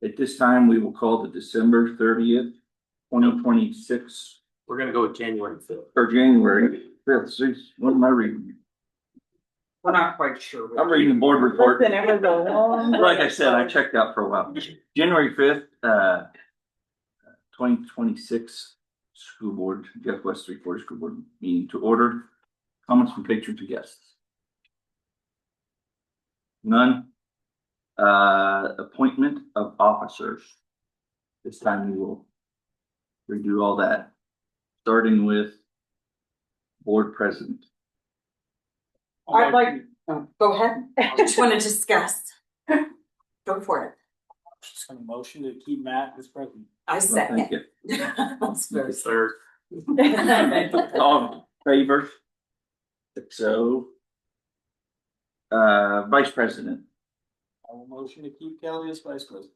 At this time, we will call the December 30th, 2026, We're gonna go with January 5th. or January 5th. See, what am I reading? We're not quite sure. I'm reading the board report. Listen, it was a long. Like I said, I checked out for a while. January 5th, 2026 school board, Jeff West 3/4 school board meeting to order. Comments from patrons and guests? None. Appointment of officers. This time we will redo all that, starting with board president. I'd like, go ahead. I just want to discuss. Go for it. Just gonna motion to keep Matt as president. I Well, second. thank you. That's very Third. All in favor? So, vice president. I will motion to keep Kelly as vice president.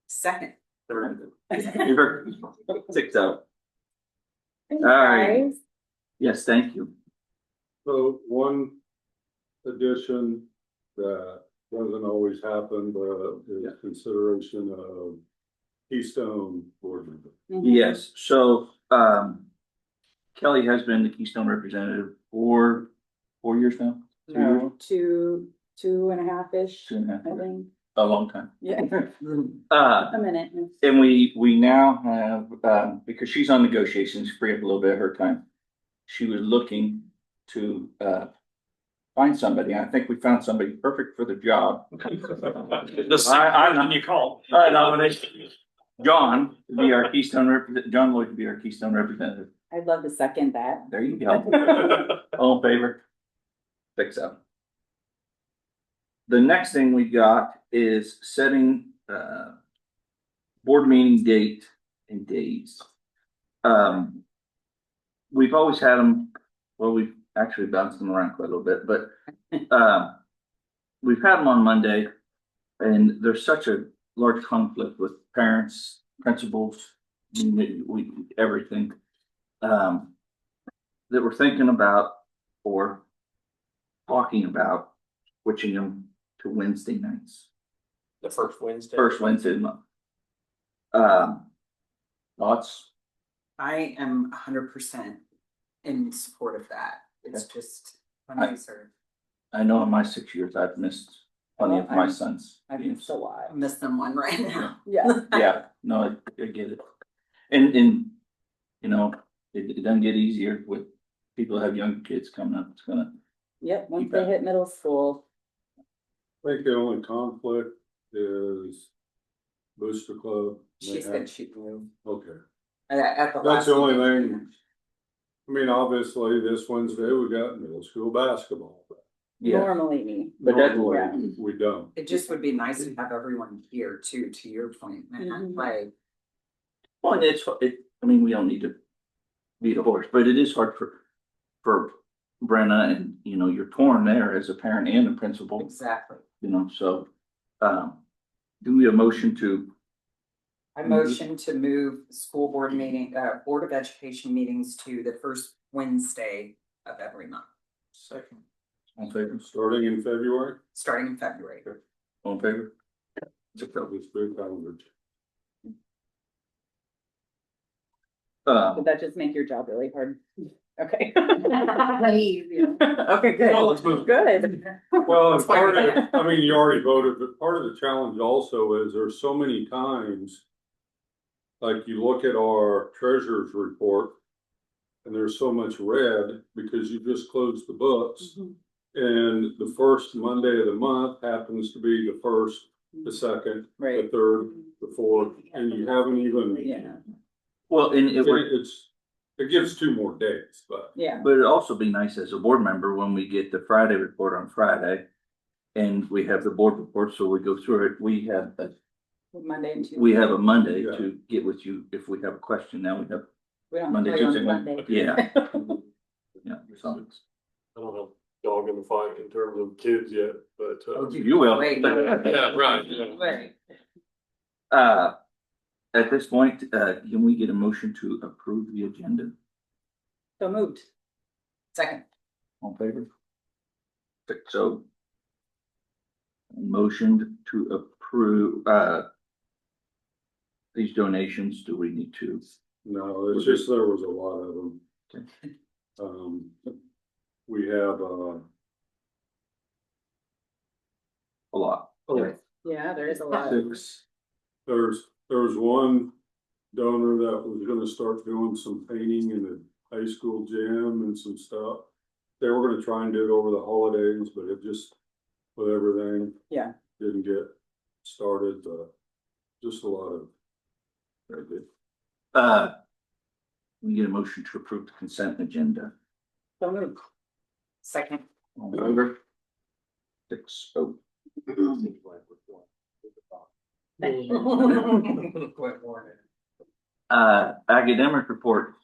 Second. Third. 6-0. Thanks, right. guys. Yes, thank you. So one addition that doesn't always happen, but is consideration of Keystone board member. Yes, so, Kelly has been the Keystone representative for 4 years now? 3 years? No, two and a half-ish, 2.5, I think. a long time. Yeah, Uh, a minute. and we now have, because she's on negotiations, free up a little bit of her time. She was looking to, find somebody. I think we found somebody perfect for the job. When you call. I nominate John to be our Keystone John Lloyd to be our Keystone representative. I'd love to second that. There you go. All in favor? 6-0. The next thing we got is setting, board meeting date and days. We've always had them, well, we've actually bounced them around quite a little bit, but, we've had them on Monday. And there's such a large conflict with parents, principals, everything. That we're thinking about or talking about switching them to Wednesday nights, The first Wednesday. first Wednesday of the month. Thoughts? I am 100% in support of that. It's just nicer. I know in my 6 years, I've missed plenty of my sons. I've missed a I lot. miss them one right now. Yeah. Yeah, no, I get it. And, you know, it doesn't get easier with people that have young kids coming up. It's gonna, Yep, once You they bet. hit middle school. I think the only conflict is Booster Club. She said she'd move. Okay, At the That's last the only meeting. thing. I mean, obviously, this Wednesday, we got middle school basketball. yeah, Normally. but that's, Normally, we don't. It just would be nice to have everyone here too, to your point, man. Mhm. Like, well, and I mean, we don't need to beat a horse, but it is hard for Brenna and, you know, you're torn there as a parent and a principal, exactly. you know, so, do we have a motion to, I motion to move school board meeting, Board of Education meetings to the first Wednesday of every month, Second. all in favor? Starting in February, starting in February. All in favor? that was good calendar. Would that just make your job really hard? Okay. Yeah. Okay, good. No, let's move. Good. Well, and That's why part we- of, I mean, you already voted, but part of the challenge also is there's so many times. Like you look at our treasurer's report. And there's so much red because you just closed the books. And the first Monday of the month happens to be the first, the second, the Right, third, the fourth, and you haven't even. yeah, Well, and it would, It gives 2 more days, but. yeah. but it'd also be nice as a board member when we get the Friday report on Friday. And we have the board report, so we go through it, we have Monday and Tuesday. we have a Monday Yeah. to get with you if we have a question. Now we have We don't Monday, play on Tuesday, Monday. yeah. Yeah, so I don't have dog in the fight in terms of kids yet, but you will. Wait. yeah, right. Yeah. Right. At this point, can we get a motion to approve the agenda? So moved. Second. On favor? So. Motioned to approve, these donations, do we need to? No, it's just, there was a lot of them. We have, A lot. Yeah, there is a lot. Six. there's one donor that was gonna start doing some painting in the high school gym and some stuff. They were gonna try and do it over the holidays, but it just, with everything. Yeah. Didn't get started, but just a lot of. Very good. We get a motion to approve the consent agenda. So moved. Second. All in favor? 6-0. Academic report.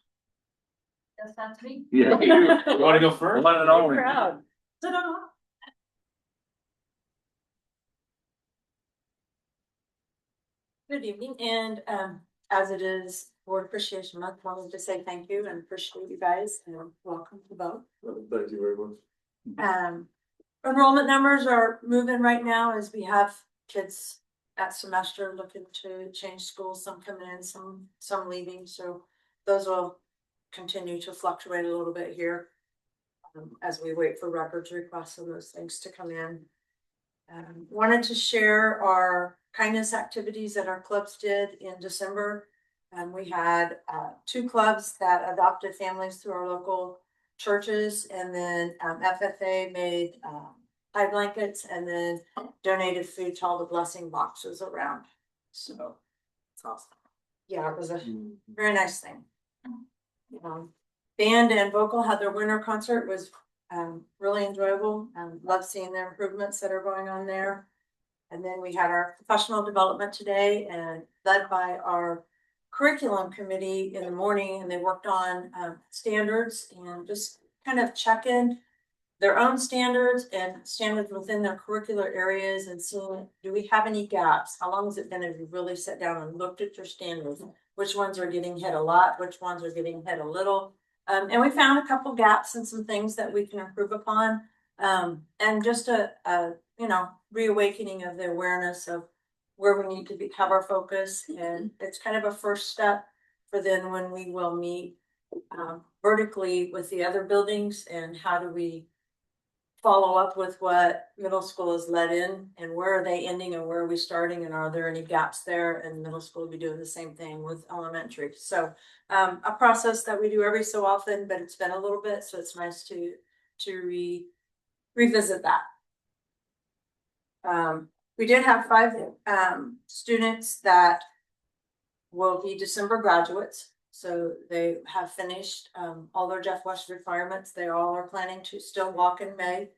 That's not me. Yeah. You wanna go first? One and only. Proud. Ta-da. Good evening, and as it is Board Appreciation Month, I wanted to say thank you and appreciate you guys and welcome to vote. Thank you very much. Enrollment numbers are moving right now as we have kids at semester looking to change schools, some coming in, some leaving, so those will continue to fluctuate a little bit here as we wait for records requests and those things to come in. Wanted to share our kindness activities that our clubs did in December. We had 2 clubs that adopted families through our local churches, and then FFA made high blankets and then donated food to all the blessing boxes around. So it's awesome. Yeah, it was a very nice thing. Band and vocal had their winter concert. It was really enjoyable. Love seeing the improvements that are going on there. And then we had our professional development today, and led by our curriculum committee in the morning, and they worked on standards and just kind of checking their own standards and standards within their curricular areas and seeing, do we have any gaps? How long has it been if you really sat down and looked at your standards? Which ones are getting hit a lot? Which ones are getting hit a little? And we found a couple gaps and some things that we can improve upon. And just a reawakening of the awareness of where we need to have our focus. And it's kind of a first step for then when we will meet vertically with the other buildings, and how do we follow up with what middle school is let in, and where are they ending and where are we starting, and are there any gaps there? And middle school will be doing the same thing with elementary. So a process that we do every so often, but it's been a little bit, so it's nice to revisit that. We did have 5 students that will be December graduates. So they have finished all their Jeff West requirements. They all are planning to still walk in May,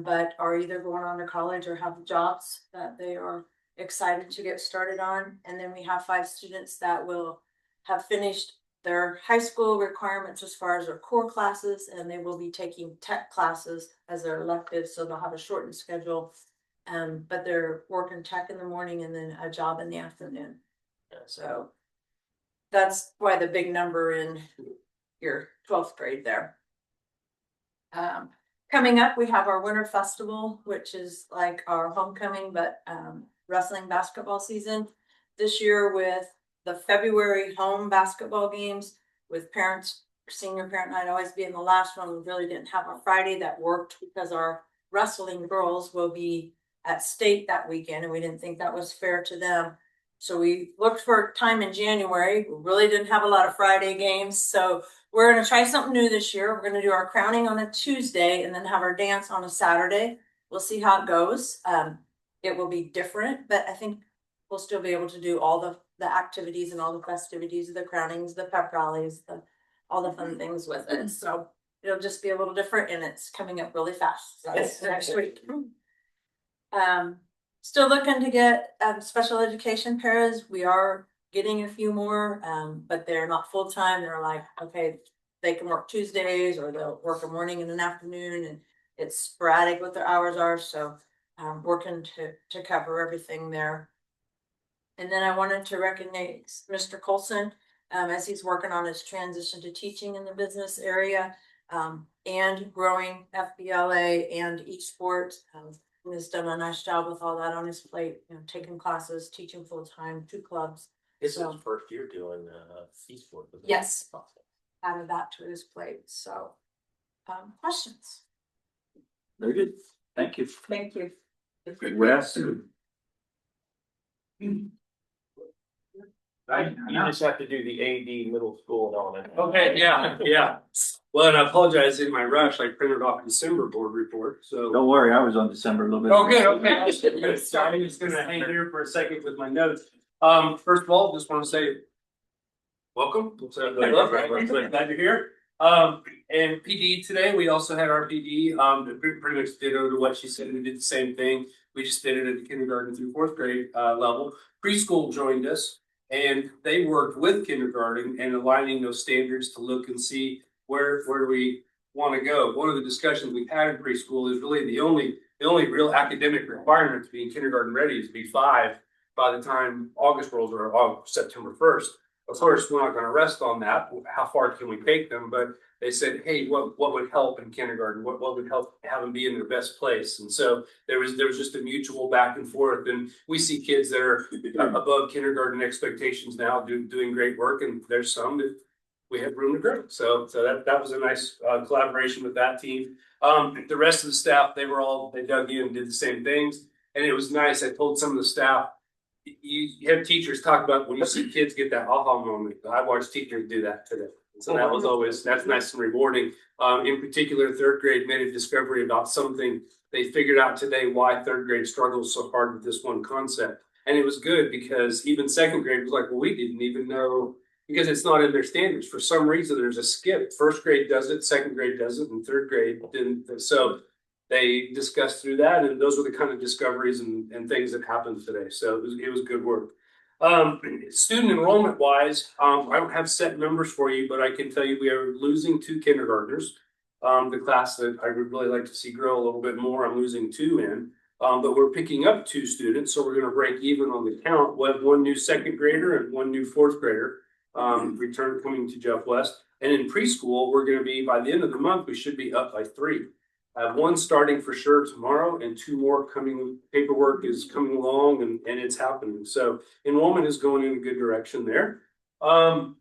but are either going on to college or have jobs that they are excited to get started on. And then we have 5 students that will have finished their high school requirements as far as their core classes, and they will be taking tech classes as their electives, so they'll have a shortened schedule. But they're working tech in the morning and then a job in the afternoon. So that's why the big number in your 12th grade there. Coming up, we have our winter festival, which is like our homecoming, but wrestling basketball season this year, with the February home basketball games with parents. Senior parent night always being the last one. We really didn't have a Friday that worked because our wrestling girls will be at state that weekend, and we didn't think that was fair to them. So we looked for time in January. We really didn't have a lot of Friday games. So we're going to try something new this year. We're going to do our crowning on a Tuesday and then have our dance on a Saturday. We'll see how it goes. It will be different, but I think we'll still be able to do all the activities and all the festivities, the crownings, the pep rallies, all the fun things with it. So it'll just be a little different, and it's coming up really fast. So it's next week. Still looking to get special education paras. We are getting a few more, but they're not full time. They're like, okay, they can work Tuesdays, or they'll work a morning and an afternoon, and it's sporadic what their hours are. So working to cover everything there. And then I wanted to recognize Mr. Colson as he's working on his transition to teaching in the business area, and growing FBLA and eSports. He has done a nice job with all that on his plate, taking classes, teaching full time, 2 clubs. This is his first year doing C-sport. Yes. Added that to his plate, so. Questions? Very good. Thank you. Thank you. Wes? You just have to do the AD middle school and elementary. Okay, yeah. Well, and I apologize, in my rush, I printed off a December board report, so. Don't worry, I was on December a little bit. Okay. Good. So I'm just gonna hang here for a second with my notes. First of all, just wanna say welcome. Glad you're here. And PD today, we also had our PD, pretty much ditto to what she said. We did the same thing. We just did it at the kindergarten through fourth grade level. Preschool joined us and they worked with kindergarten and aligning those standards to look and see where do we want to go. One of the discussions we've had in preschool is really the only real academic requirement to be in kindergarten ready is to be 5 by the time August rolls or September 1st. Of course, we're not going to rest on that. How far can we take them? But they said, hey, what would help in kindergarten? What would help have them be in their best place? And so there was just a mutual back and forth. And we see kids that are above kindergarten expectations now doing great work. And there's some that we have room to grow. So that was a nice collaboration with that team. The rest of the staff, they dug in and did the same things. And it was nice. I told some of the staff, you have teachers talk about when you see kids get that aha moment. I watched teachers do that today. So that's nice and rewarding. In particular, third grade made a discovery about something they figured out today why third grade struggles so hard with this one concept. And it was good because even second grade was like, well, we didn't even know because it's not in their standards. For some reason, there's a skip. First grade does it, second grade does it, and third grade didn't. So they discussed through that, and those were the kind of discoveries and things that happened today. So it was good work. Student enrollment wise, I don't have set numbers for you, but I can tell you we are losing 2 kindergartners. The class that I would really like to see grow a little bit more, I'm losing 2 in. But we're picking up 2 students, so we're going to break even on the count. We'll have 1 new second grader and 1 new fourth grader return coming to Jeff West. And in preschool, we're going to be, by the end of the month, we should be up by 3. I have 1 starting for sure tomorrow and 2 more coming. Paperwork is coming along and it's happening. So enrollment is going in a good direction there. I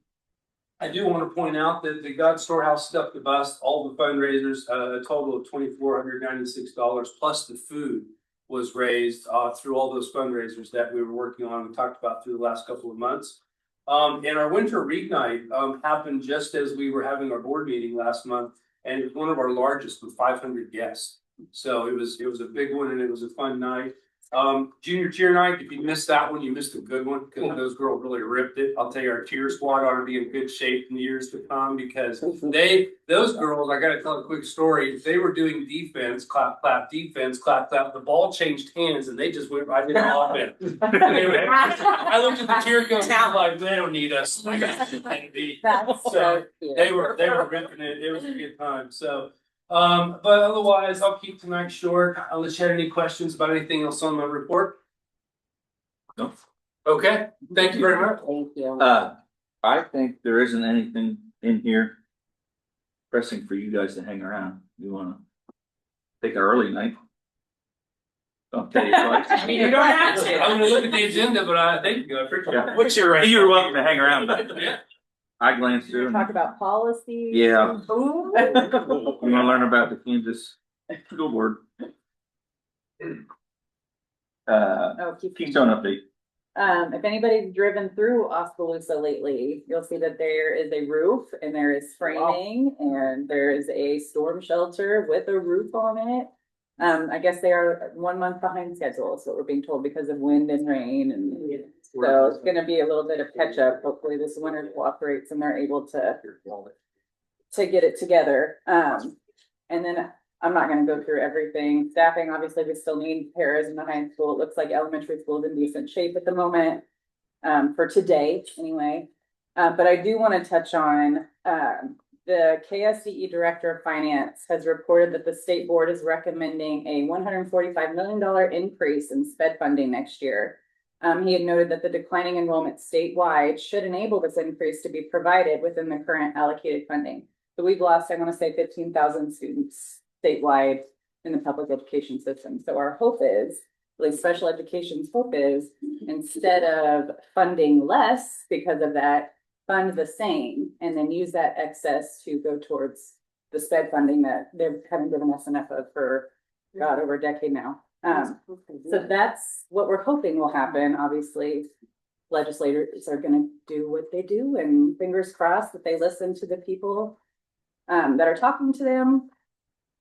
do want to point out that the God Storehouse Stuff the Bust, all the fundraisers, a total of $2,496 plus the food was raised through all those fundraisers that we were working on and talked about through the last couple of months. And our winter read night happened just as we were having our board meeting last month. And it was one of our largest with 500 guests. So it was a big one and it was a fun night. Junior cheer night, if you missed that one, you missed a good one because those girls really ripped it. I'll tell you, our cheer squad ought to be in good shape in the years to come because those girls, I got to tell a quick story. They were doing defense, clap, clap, defense, clap, clap. The ball changed hands and they just went right into offense. I looked at the cheer coach and I was like, they don't need us. So they were ripping it. It was a good time. So. But otherwise, I'll keep tonight short. Unless you had any questions about anything else on my report. No. Okay. Thank you very much. Thank you. I think there isn't anything in here pressing for you guys to hang around. You want to take an early night? Don't tell you twice. You don't have to. I'm going to look at the agenda, but thank you. I appreciate it. What's your right? You're welcome to hang around. Yeah. I glanced through. Talk about policy. Yeah. Ooh. We want to learn about the Kansas school board. Oh, Keystone update. If anybody's driven through Oskaloosa lately, you'll see that there is a roof and there is framing and there is a storm shelter with a roof on it. I guess they are 1 month behind schedule, so we're being told because of wind and rain and so it's gonna be a little bit of catch up. Hopefully this winter cooperates and they're able to get it together. And then I'm not gonna go through everything. Staffing, obviously, we still need paras in the high school. It looks like elementary school is in decent shape at the moment, for today anyway. But I do want to touch on, the KSDE Director of Finance has reported that the state board is recommending a $145 million increase in SPED funding next year. He had noted that the declining enrollment statewide should enable this increase to be provided within the current allocated funding. So we've lost, I want to say, 15,000 students statewide in the public education system. So our hope is really special education's hope is, instead of funding less because of that, fund the same and then use that excess to go towards the sped funding that they've kind of given us enough of for, God, over a decade now. So that's what we're hoping will happen. Obviously, legislators are gonna do what they do, and fingers crossed that they listen to the people that are talking to them.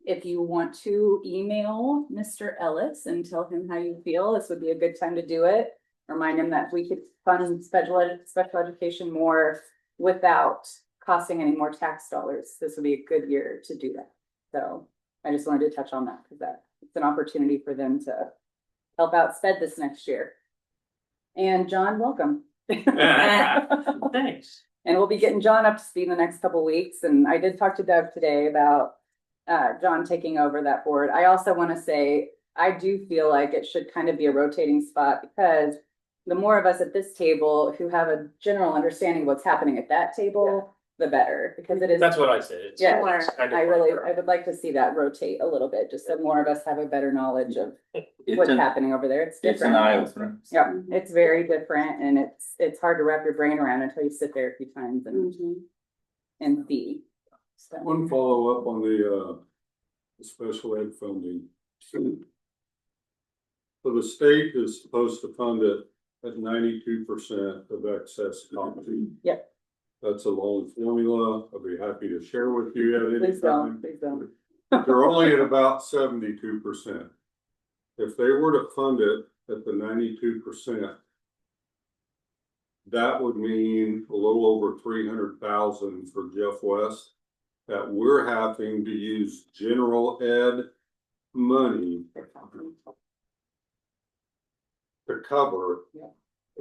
If you want to email Mr. Ellis and tell him how you feel, this would be a good time to do it. Remind him that we could fund special education more without costing any more tax dollars. This would be a good year to do that. So I just wanted to touch on that because it's an opportunity for them to help out sped this next year. And John, welcome. Thanks. And we'll be getting John up to speed in the next couple weeks. And I did talk to Doug today about John taking over that board. I also want to say, I do feel like it should kind of be a rotating spot, because the more of us at this table who have a general understanding of what's happening at that table, the better, because it is. That's what I said. It's- Yeah, it's kind of I like- would like to see that rotate a little bit, just so more of us have a better knowledge of It's what's an, happening over there. It's it's an different. eye opener. Yeah, it's very different, and it's hard to wrap your brain around until you sit there a few times and see. So, One follow-up on the special ed funding. So the state is supposed to fund it at 92% of excess cost. Yep. That's a long formula. I'll be happy to share with you at any please don't, time. please don't. They're only at about 72%. If they were to fund it at the 92%, that would mean a little over 300,000 for Jeff West, that we're having to use general ed money to cover.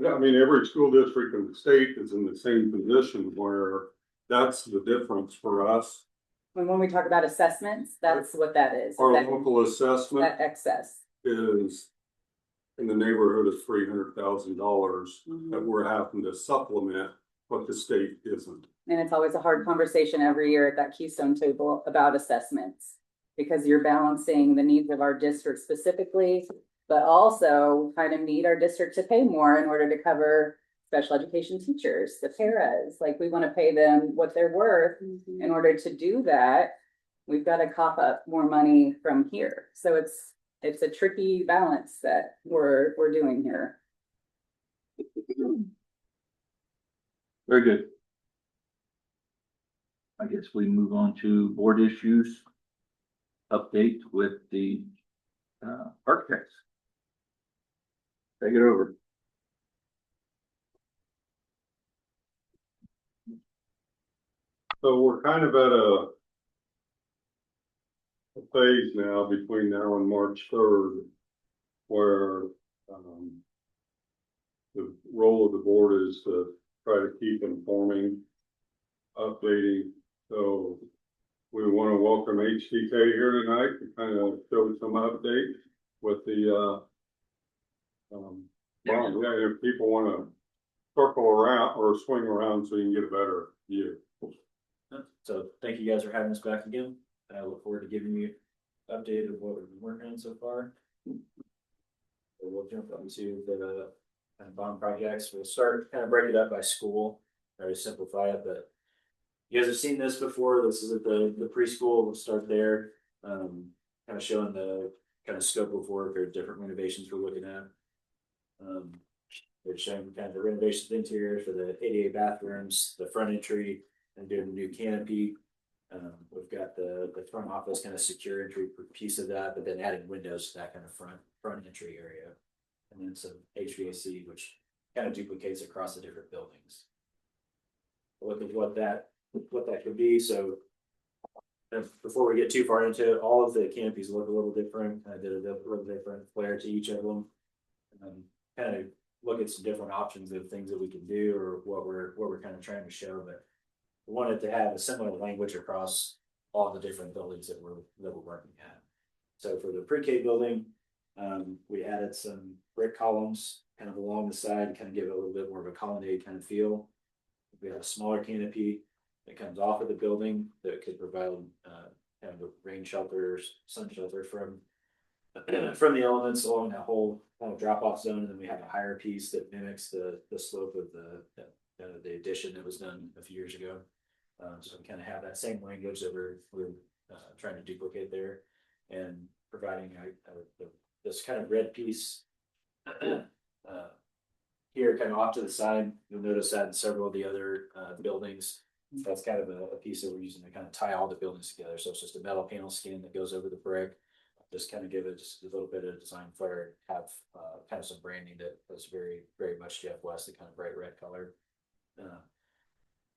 I mean, every school district in the state is in the same position where that's the difference for us. When we talk about assessments, that's what that is. Our That local assessment that excess. is in the neighborhood of $300,000 Mm-hmm. that we're having to supplement what the state isn't. And it's always a hard conversation every year at that Keystone table about assessments, because you're balancing the needs of our district specifically, but also kind of need our district to pay more in order to cover special education teachers, the paras. Like, we want to pay them what they're worth. In order to do that, we've got to cough up more money from here. So it's a tricky balance that we're doing here. Very good. I guess we move on to board issues. Update with the architects. Take it over. So we're kind of at a phase now between now and March 3rd, where the role of the board is to try to keep informing, updating. So we want to welcome HTK here tonight to kind of show some updates with the if people want to circle around or swing around so you can get a better view. So thank you guys for having us back again. I look forward to giving you an update of what we've been working on so far. So we'll jump into the kind of bond projects. We'll start kind of break it up by school, try to simplify it, but you guys have seen this before. This is at the preschool. We'll start there. Kind of showing the kind of scope of work or different renovations we're looking at. They're showing kind of the renovations interior for the ADA bathrooms, the front entry, and doing a new canopy. We've got the front office kind of secure entry piece of that, but then adding windows to that kind of front entry area. And then some HVAC, which kind of duplicates across the different buildings. Look at what that could be. So before we get too far into it, all of the canopies look a little different. I did a little different flair to each of them. Kind of look at some different options of things that we can do or what we're kind of trying to show, but we wanted to have a similar language across all the different buildings that we're working at. So for the pre-K building, we added some brick columns kind of along the side, kind of give it a little bit more of a colonnade kind of feel. We have a smaller canopy that comes off of the building that could provide kind of a rain shelter, sun shelter from from the elements along that whole kind of drop off zone, and then we have a higher piece that mimics the slope of the addition that was done a few years ago. So we kind of have that same language that we're trying to duplicate there, and providing this kind of red piece here, kind of off to the side. You'll notice that in several of the other buildings. That's kind of a piece that we're using to kind of tie all the buildings together. So it's just a metal panel skin that goes over the brick. Just kind of give it just a little bit of design flair, have kind of some branding that was very, very much Jeff West, the kind of bright red color.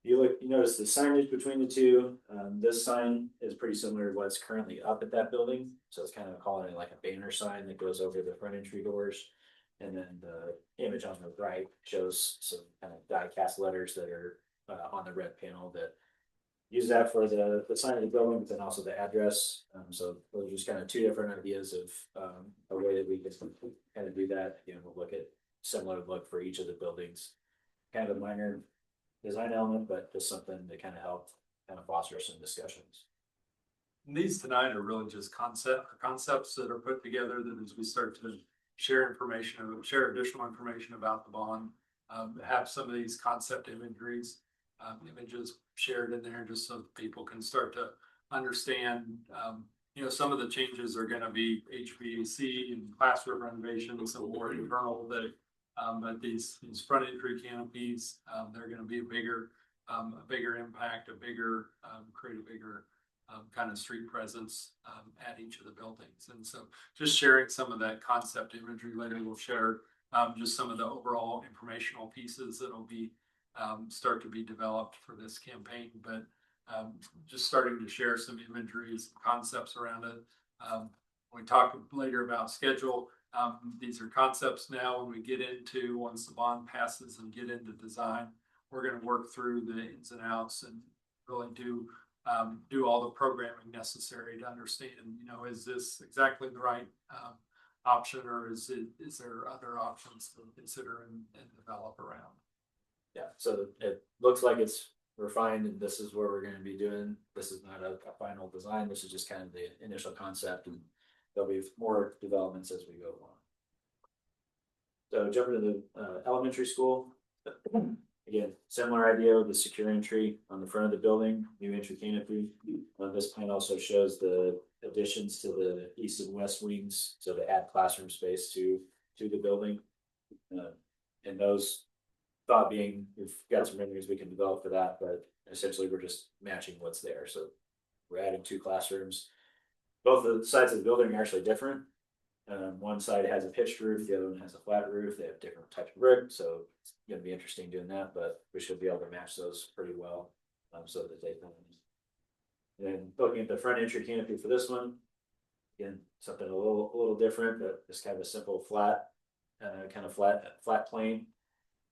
You notice the signage between the two. This sign is pretty similar to what's currently up at that building. So it's kind of calling it like a banner sign that goes over the front entry doors. And then the image on the right shows some kind of die cast letters that are on the red panel that use that for the sign of the building, but then also the address. So those are just kind of two different ideas of a way that we can kind of do that. Again, we'll look at similar look for each of the buildings. Kind of a minor design element, but just something to kind of help kind of foster some discussions. These tonight are really just concepts that are put together that as we start to share additional information about the bond, have some of these concept images shared in there just so people can start to understand, some of the changes are going to be HVAC and classroom renovations, some more internal that, but these front entry canopies, they're going to be a bigger impact, create a bigger kind of street presence at each of the buildings. And so just sharing some of that concept imagery. Later we'll share just some of the overall informational pieces that'll be start to be developed for this campaign, but just starting to share some imagery, some concepts around it. We talk later about schedule. These are concepts now. When we get into, once the bond passes and get into design, we're going to work through the ins and outs and really do all the programming necessary to understand, is this exactly the right option, or is there other options to consider and develop around? Yeah, so it looks like it's refined, and this is what we're going to be doing. This is not a final design. This is just kind of the initial concept, and there'll be more developments as we go along. So jumping to the elementary school. Again, similar idea with the secure entry on the front of the building, new entry canopy. This plan also shows the additions to the east and west wings, so to add classroom space to the building. And those thought being, we've got some renderings we can develop for that, but essentially we're just matching what's there. So we're adding 2 classrooms. Both the sides of the building are actually different. One side has a pitched roof, the other one has a flat roof. They have different types of brick, so it's going to be interesting doing that, but we should be able to match those pretty well, so that they can. And then looking at the front entry canopy for this one, again, something a little different, but just kind of a simple flat plane.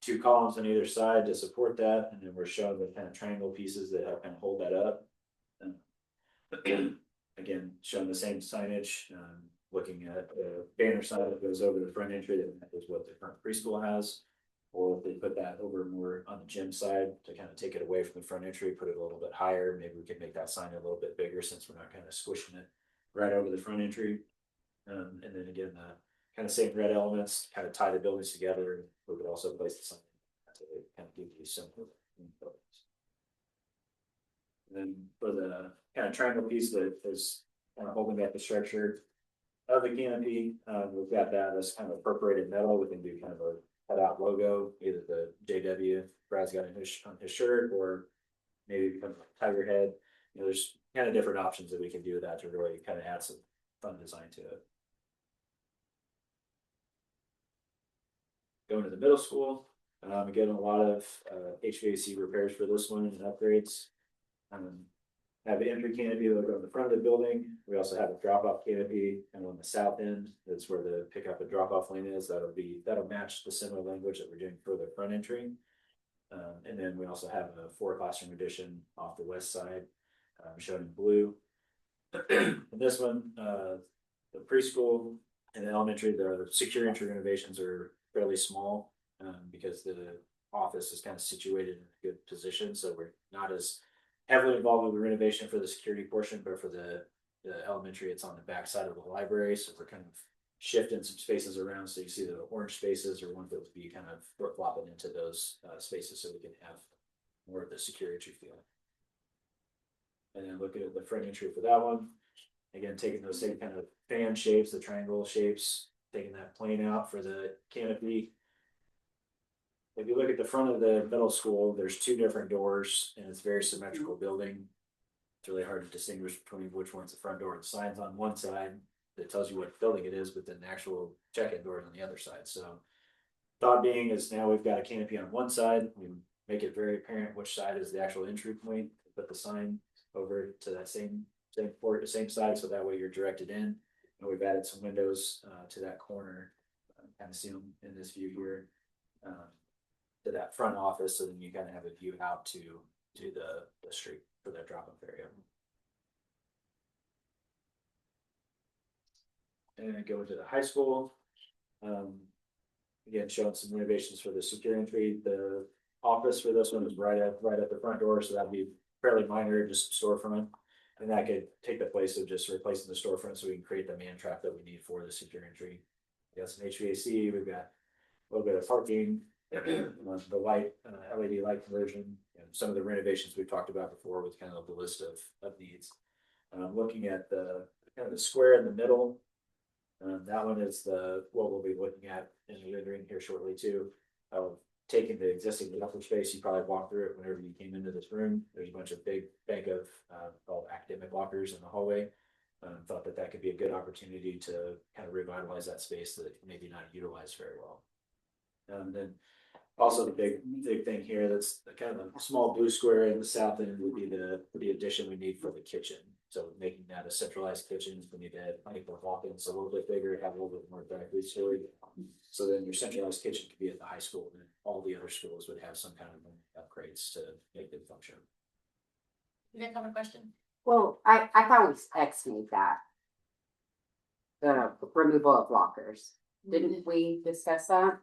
2 columns on either side to support that, and then we're showing the kind of triangle pieces that help kind of hold that up. Again, showing the same signage. Looking at the banner sign that goes over the front entry, that is what the current preschool has, or if they put that over more on the gym side to kind of take it away from the front entry, put it a little bit higher. Maybe we could make that sign a little bit bigger since we're not kind of squishing it right over the front entry. And then again, the kind of same red elements kind of tie the buildings together. We could also place the sign to kind of give you some buildings. And then for the kind of triangle piece that is kind of holding back the structure of the canopy, we've got that as kind of perforated metal. We can do kind of a cutout logo, either the JW Brad's got on his shirt, or maybe kind of like tiger head. There's kind of different options that we can do with that to really kind of add some fun design to it. Going to the middle school, again, a lot of HVAC repairs for this one and upgrades. Have the entry canopy that will go in the front of the building. We also have a drop-off canopy, and on the south end, that's where the pickup and drop-off lane is. That'll match the similar language that we're doing for the front entry. And then we also have a 4 classroom addition off the west side, shown in blue. And this one, the preschool and the elementary, the secure entry renovations are fairly small, because the office is kind of situated in a good position, so we're not as heavily involved with the renovation for the security portion, but for the the elementary, it's on the back side of the library, so we're kind of shifting some spaces around, so you see the orange spaces are ones that would be kind of flip-flopping into those spaces, so we can have more of the secure entry feel. And then looking at the front entry for that one, again, taking those same kind of fan shapes, the triangle shapes, taking that plane out for the canopy. If you look at the front of the middle school, there's two different doors and it's very symmetrical building. It's really hard to distinguish between which one's the front door. The sign's on one side that tells you what building it is, but then the actual check-in door is on the other side. So thought being is now we've got a canopy on one side. We make it very apparent which side is the actual entry point. Put the sign over to that same port, the same side, so that way you're directed in. And we've added some windows to that corner, kind of see them in this view here, to that front office, so then you kind of have a view out to the street for that drop-off area. And then go into the high school. Again, showing some renovations for the secure entry. The office for this one is right at the front door, so that'd be fairly minor, just storefront. And that could take the place of just replacing the storefront, so we can create the man trap that we need for the secure entry. We got some HVAC, we've got a little bit of parking, the light, LED light conversion, and some of the renovations we've talked about before with kind of the list of needs. Looking at the kind of the square in the middle, that one is what we'll be looking at in the rendering here shortly too. Taking the existing upper space, you probably walked through it whenever you came into this room. There's a bunch of big bank of called academic lockers in the hallway. Thought that could be a good opportunity to kind of revitalize that space that maybe not utilized very well. Then also the big thing here, that's the kind of a small blue square in the south end would be the addition we need for the kitchen. So making that a centralized kitchen, we need to add people walk-ins a little bit bigger, have a little bit more back food storage. So then your centralized kitchen could be at the high school, and all the other schools would have some kind of upgrades to make them function. You got a question? Well, I thought we X-made that. The removal of lockers. Didn't we discuss that?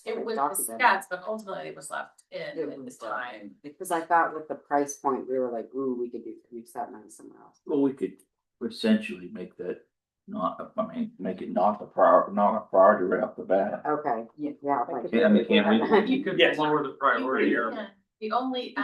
It was Talked about discussed, but ultimately it was left in It at was this time. Because I thought with the price point, we were like, ooh, we could use that money somewhere else. Well, we could essentially make that make it not a priority right off the bat. Okay, yeah. Like, Yeah, I mean, can't we? You could Yes. lower the priority You or. can. The only,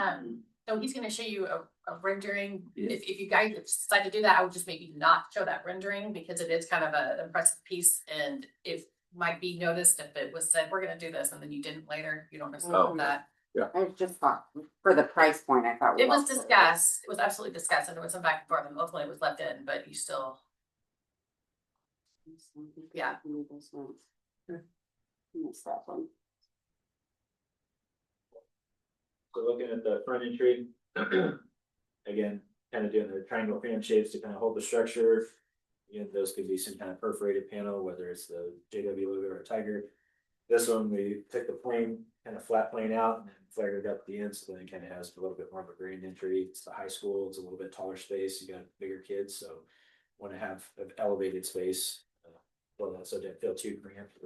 so he's gonna show you a rendering. Yeah. If you guys decide to do that, I would just maybe not show that rendering because it is kind of an impressive piece, and if might be noticed if it was said, we're gonna do this, and then you didn't later, you don't necessarily want that. I just thought, for the price point, I thought. It was discussed, it was absolutely discussed, and there was some back and forth, and ultimately it was left in, but you still. Yeah. Missed that one. So looking at the front entry, again, kind of doing the triangle fan shapes to kind of hold the structure. Again, those could be some kind of perforated panel, whether it's the JW logo or a tiger. This one, we took the plane, kind of flat plane out and then flared it up at the end, so then it kind of has a little bit more of a grand entry. It's the high school, it's a little bit taller space, you got bigger kids, so want to have an elevated space. So it didn't feel too cramped.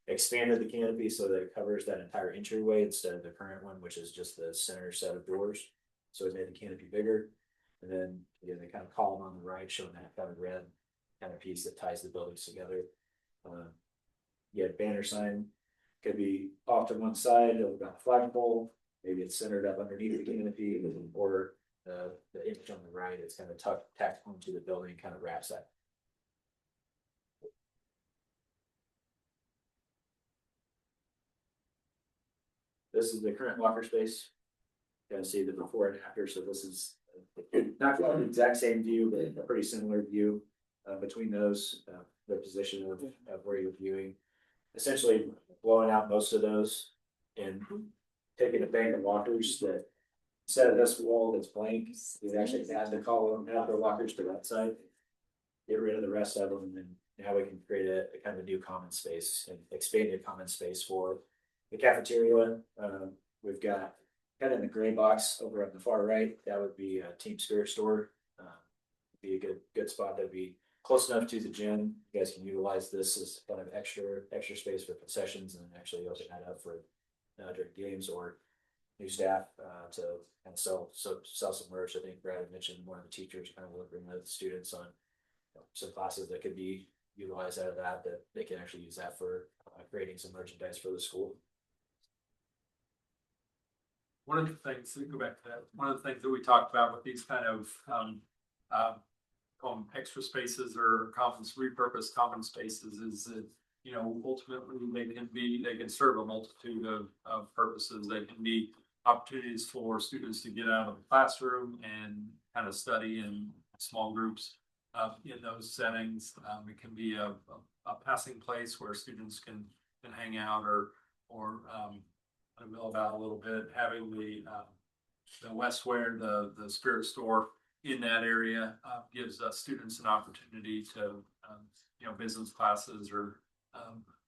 Expanded the canopy so that it covers that entire entryway instead of the current one, which is just the center set of doors. So it made the canopy bigger. And then again, the kind of column on the right showing that kind of red kind of piece that ties the buildings together. Banner sign could be off to one side of the flagpole. Maybe it's centered up underneath the canopy, or the image on the right is kind of tacked onto the building, kind of wraps that. This is the current locker space. You can see the before and after. So this is not quite the exact same view, but a pretty similar view between those. The position of where you're viewing, essentially blowing out most of those and taking a bank of lockers that instead of this wall that's blank, you actually add the column, add the lockers to that side, get rid of the rest of them, and then now we can create a kind of a new common space and expanded common space for the cafeteria. We've got kind of in the gray box over on the far right, that would be a Team Spirit store. Be a good spot that'd be close enough to the gym. You guys can utilize this as kind of extra space for concessions and actually open that up for during games or new staff to kind of sell some merch. I think Brad had mentioned one of the teachers kind of working with students on some classes that could be utilized out of that they can actually use that for creating some merchandise for the school. One of the things, to go back to that, one of the things that we talked about with these kind of, call them extra spaces or repurposed common spaces is that, you know, ultimately they can serve a multitude of purposes. They can be opportunities for students to get out of the classroom and kind of study in small groups in those settings. It can be a passing place where students can hang out or mill about a little bit. Having the Westware, the spirit store in that area gives students an opportunity to, you know, business classes or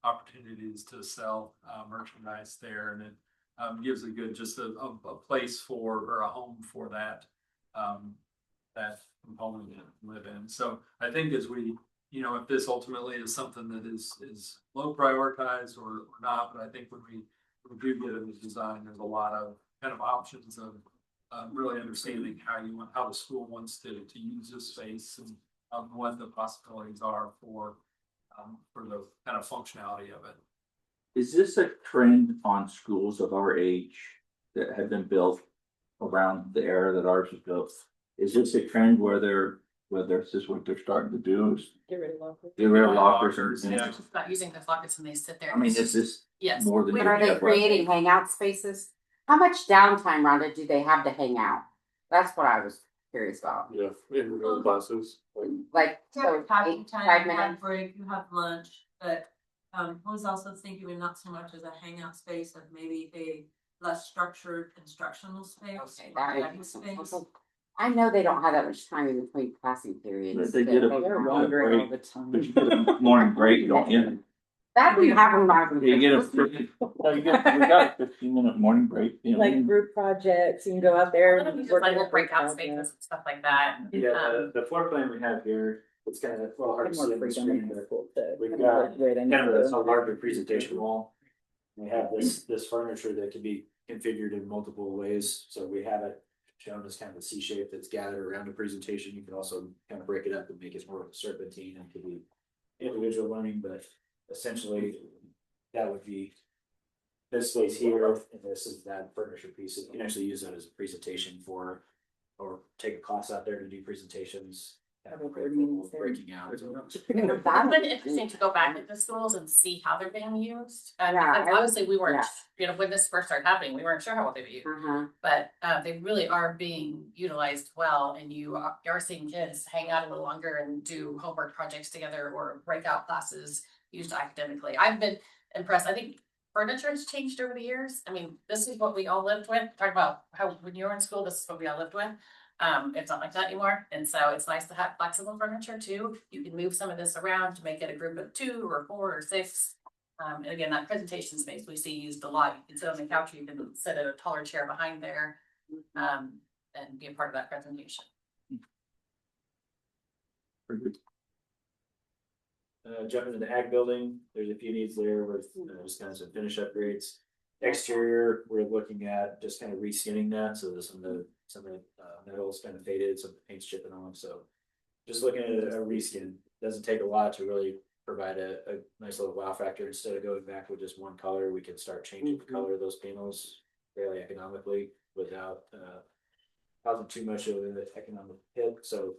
opportunities to sell merchandise there, and it gives a good just a place for or a home for that that component to live in. So I think as we, you know, if this ultimately is something that is low prioritized or not, but I think when we do get in the design, there's a lot of kind of options of really understanding how the school wants to use this space and what the possibilities are for the kind of functionality of it. Is this a trend on schools of our age that have been built around the era that ours was built? Is this a trend where this is what they're starting to do? Is Get rid of lockers. get rid of lockers and Yeah. Not using the lockers and they sit there. I mean, is this Yes. more than? Are they creating hangout spaces? How much downtime, Rhonda, do they have to hang out? That's what I was curious about. Yeah, in the classes, like, Like, You have so talking 8, time, 5 you have minutes? break, you have lunch, but I was also thinking of not so much as a hangout space, of maybe a less structured instructional space. Okay, or that study makes sense. space. Okay. I know they don't have that much time in between passing periods. They get a They're wandering all the time. But you get a morning break, don't you? That we have them on. You get we got a 15-minute morning break. You know? Like group projects, you can go out there. Some of them and just work like on little a group breakout project. spaces and stuff like that. Yeah, the floor plan we have here, it's kind of, well, hard to More see on the freedom, screen, it's but cool to we've kind got of where they kind need of a to. larger presentation wall. We have this furniture that can be configured in multiple ways, so we have it shown as kind of a C shape that's gathered around a presentation. You can also kind of break it up and make it more of a serpentine and could be individual learning, but essentially that would be this space here, and this is that furniture piece. You can actually use that as a presentation or take a class out there to do presentations. Have a board meeting there. Breaking out. It's been interesting to go back into schools and see how they're being used. Yeah, Because obviously we weren't, yeah. you know, when this first started happening, we weren't sure how they would use. But they really are being utilized well, and you are seeing kids hang out a little longer and do homework projects together or breakout classes used academically. I've been impressed. I think furniture has changed over the years. I mean, this is what we all lived with. Talk about how when you were in school, this is what we all lived with. It's not like that anymore. And so it's nice to have flexible furniture too. You can move some of this around to make it a group of 2 or 4 or 6. And again, that presentation space we see used a lot. You can sit on the couch, or you can sit at a taller chair behind there, and be a part of that presentation. Jumping into the ag building, there's a few needs there with just kind of some finish upgrades. Exterior, we're looking at just kind of reskinning that, so there's some of the metal's kind of faded, some paint's chipping on, so just looking at a reskin. Doesn't take a lot to really provide a nice little wow factor. Instead of going back with just one color, we can start changing the color of those panels fairly economically without causing too much of an economic hit. So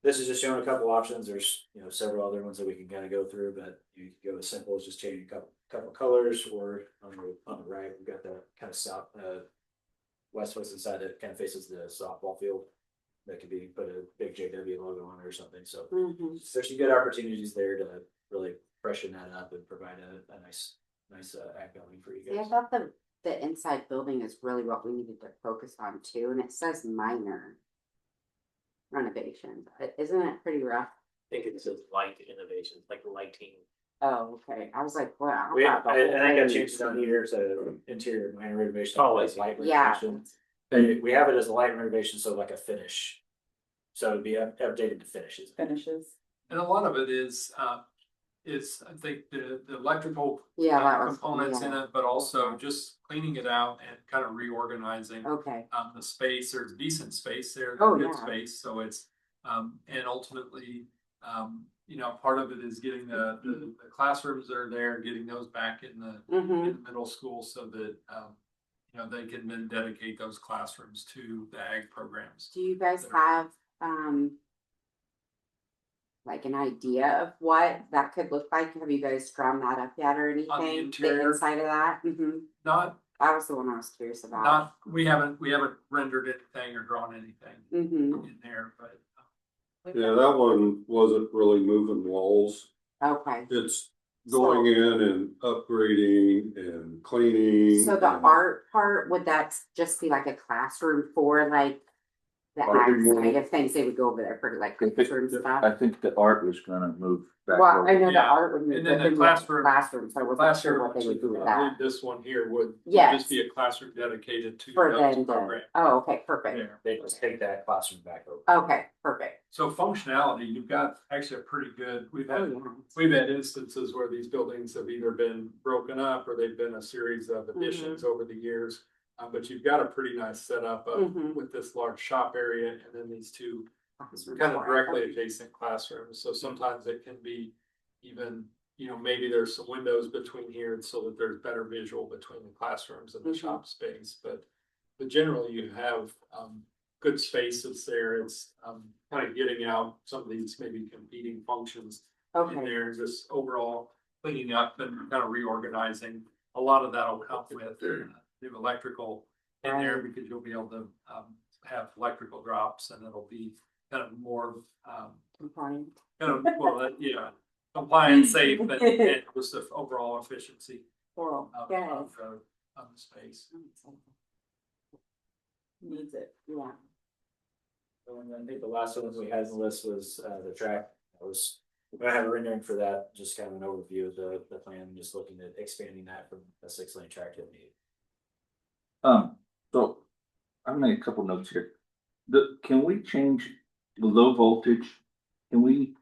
this is just showing a couple options. There's, you know, several other ones that we can kind of go through, but you can go as simple as just changing a couple colors, or on the right, we've got the kind of south west side that kind of faces the softball field. That could be put a big JW logo on it or something. So there's some good opportunities there to really freshen that up and provide a nice ag building for you See, I guys. thought the inside building is really what we needed to focus on too, and it says minor renovation, but isn't it pretty rough? I think it says light innovations, like lighting. Oh, okay. I was like, wow. I think I changed it on here to interior minor renovation. Oh, Like light Yeah. renovation. We have it as a light renovation, so like a finish. So it'd be updated to finishes. And a lot of it is I think the electrical components in it, but also just cleaning it out and kind of reorganizing the space. There's decent space there, good space. So it's and ultimately You know, part of it is getting the classrooms that are there, getting those back in the middle school so that, you know, they can then dedicate those classrooms to the ag programs. Do you guys have, like an idea of what that could look like? Have you guys drawn that up yet or anything? On the interior? inside of that? Not, That was the one I was curious about. we haven't rendered anything or drawn anything in there, but. Yeah, that one wasn't really moving walls. Okay. It's going in and upgrading and cleaning. So the and- art part, would that just be like a classroom for like the Art ag more- side of things? They would go over there for like classroom stuff? I think the art was gonna move back. Well, I over. know the Yeah. art would move, And but then the then classroom- classroom, so I wasn't sure what they would do with I believe that. this one here would Yes. just be a classroom dedicated to For those them to, programs. oh, okay, perfect. Yeah. They just take that classroom back over. Okay, perfect. So functionality, you've got actually a pretty good, Oh, yeah. we've had instances where these buildings have either been broken up or they've been a series of Mm-hmm. additions over the years. But you've got a pretty nice setup of, Mhm. with this large shop area and then these two Classroom kind of for directly it. adjacent classrooms. So sometimes it can be even, you know, maybe there's some windows between here so that there's better visual between the classrooms and the Mhm. shop space. But generally you have good spaces there. It's kind of getting out some of these maybe competing functions in Okay, there, just overall cleaning up and kind of reorganizing. A lot of that'll come with new electrical in there Right. because you'll be able to have electrical drops and it'll be kind of more compliant. kind of, well, yeah, compliant, safe, and just the overall efficiency Cool, of, yes. of the space. Needs it. Yeah. And then I think the last one we had on the list was the track. That was, I have a rendering for that, just kind of an overview of the plan, just looking at expanding that from a 6-lane track to 8. So I made a couple notes here. Can we change the low voltage? Can we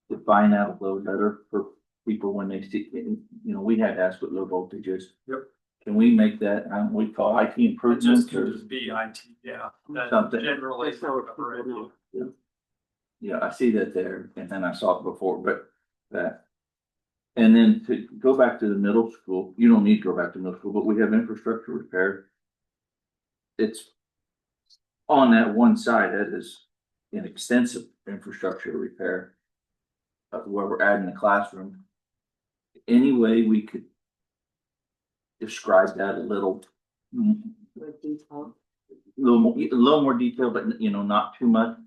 define that a little better for people when they see, you know, we had asked what low voltage is. Yep. Can we make that, we call IT It just improvements can or just be IT, yeah. That Something. generally. Just so people know. Yeah, I see that there, and then I saw it before, but that. And then to go back to the middle school, you don't need to go back to middle school, but we have infrastructure repair. It's on that one side, that is an extensive infrastructure repair. Of where we're adding the classroom. Any way we could describe that a little. With detail. A little more detail, but you know, not too much.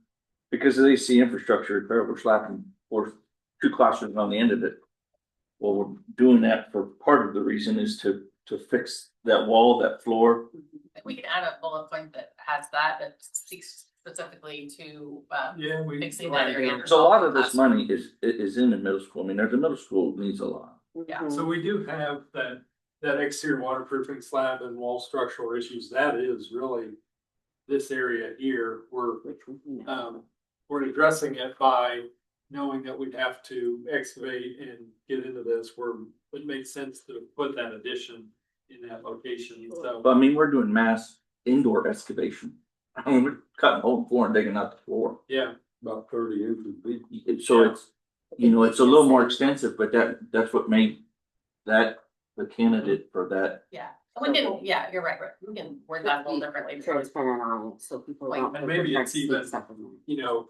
Because they see infrastructure repair, we're slapping or 2 classrooms on the end of it. Well, we're doing that for part of the reason is to fix that wall, that floor. We can add a bullet point that has that speaks specifically to, Yeah, we. fixing that area. There's a lot of this money is in the middle school. I mean, there's a middle school needs a lot. Yeah. So we do have that exterior waterproofing slab and wall structural issues. That is really this area here. We're addressing it by knowing that we'd have to excavate and get into this where it makes sense to put that addition in that location. So, But I mean, we're doing mass indoor excavation. I mean, we're cutting a hole in the floor and digging out the floor. yeah, About 30 inches deep. So it's, you know, it's a little more extensive, but that's what made that the candidate for that. Yeah, we can, yeah, you're right, we can word that a little differently. Transparent on it, so people Like, don't. and maybe it's even, Stuff in there. you know,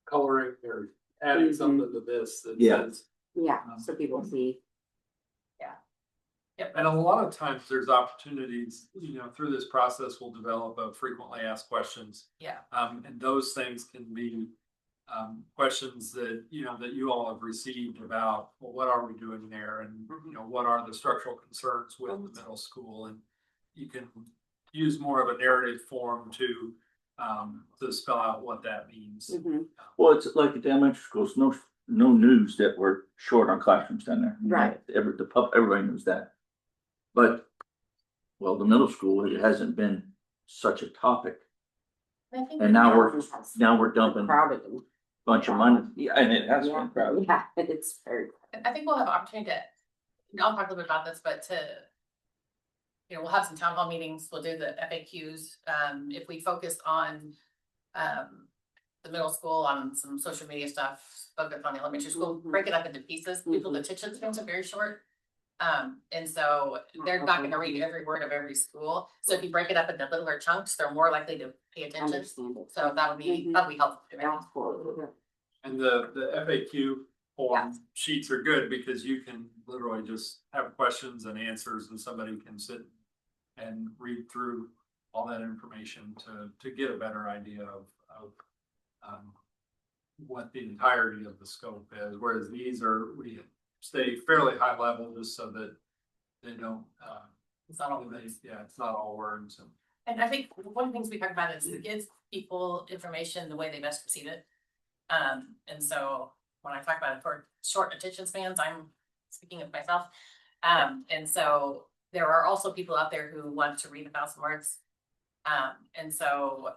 coloring or adding something to this that Yeah. says. Yeah, so people see. Yep. And a lot of times there's opportunities, you know, through this process, we'll develop a frequently asked questions. Yeah. And those things can be questions that, you know, that you all have received about, well, what are we doing there? And, you know, what are the structural concerns with the middle school? And you can use more of a narrative form to spell out what that means. Well, it's like at the elementary schools, no news that we're short on classrooms down there. Right. Everybody knows that. But, well, the middle school, it hasn't been such a topic. I think And now we're dumping a Crowded. bunch of money. Yeah, and it has Yeah, been crowded. yeah, it's very. I think we'll have opportunity to, I'll talk a little bit about this, but you know, we'll have some town hall meetings, we'll do the FAQs, if we focus on, the middle school on some social media stuff, focus on the elementary school, break it up into pieces. People's attention spans are very short. And so they're not gonna read every word of every school. So if you break it up into littler chunks, they're more likely to pay attention. Understand it. So that would be helpful. That's cool. And the FAQ form sheets are good because you can literally just have questions and answers and somebody can sit and read through all that information to get a better idea of what the entirety of the scope is, whereas we stay fairly high level just so that they don't, It's not all it's not all words. And I think one of the things we talk about is it gives people information the way they best receive it. And so when I talk about it for short attention spans, I'm speaking of myself. And so there are also people out there who want to read 1,000 words. And so,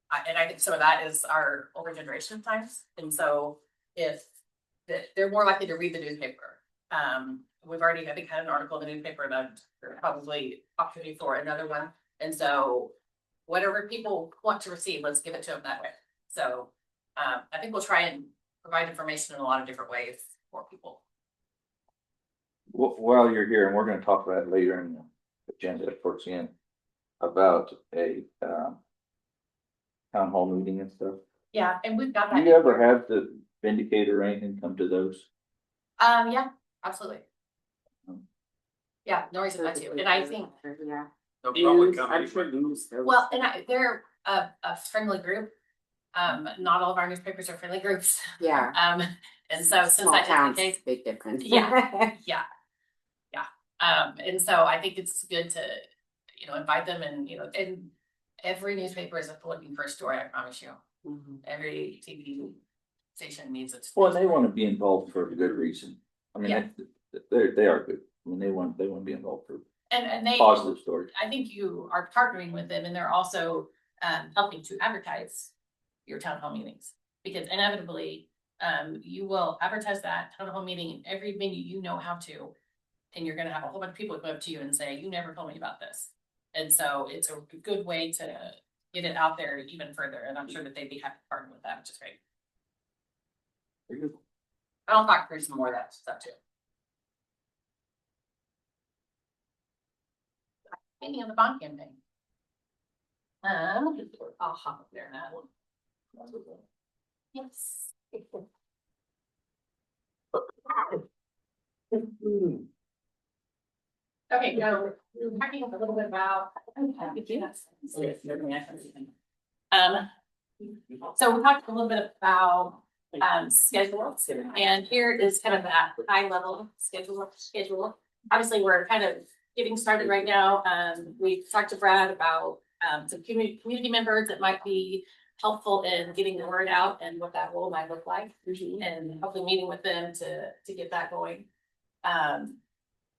I think some of that is our older generation times. And so if they're more likely to read the newspaper. We've already, I think, had an article in the newspaper that there's probably opportunity for another one. And so whatever people want to receive, let's give it to them that way. So I think we'll try and provide information in a lot of different ways for people. While you're here, and we're gonna talk about it later in the agenda towards the end, about a town hall meeting and stuff. Yeah, and we've got that. Do you ever have the Vindicator or anything come to those? Yeah, absolutely. Yeah, no reason not to. And I think, Yeah. They'll probably News, come I'm to sure you. news. well, and they're a friendly group. Not all of our newspapers are friendly groups. Yeah. And so since Small that is towns, the case, big difference. Yeah. And so I think it's good to, invite them and, and every newspaper is looking for a story, I promise you. Mhm. Every TV station needs its. Well, they want to be involved for a good reason. I mean, Yeah. they are good. I mean, they want to be involved for And they, positive stories. I think you are partnering with them and they're also helping to advertise your town hall meetings. Because inevitably, you will advertise that town hall meeting in every venue you know how to. And you're gonna have a whole bunch of people come up to you and say, you never told me about this. And so it's a good way to get it out there even further. And I'm sure that they'd be happy to partner with that, which is great. Very good. I'll talk through some more of that stuff too. Any on the bond campaign? I'll hop up there now. Yes. Okay, so we're talking a little bit about. So we talked a little bit about schedules, and here is kind of that high level schedule. Obviously, we're kind of getting started right now. We've talked to Brad about some community members that might be helpful in getting the word out and what that role might look like, and hopefully meeting with them to get that going.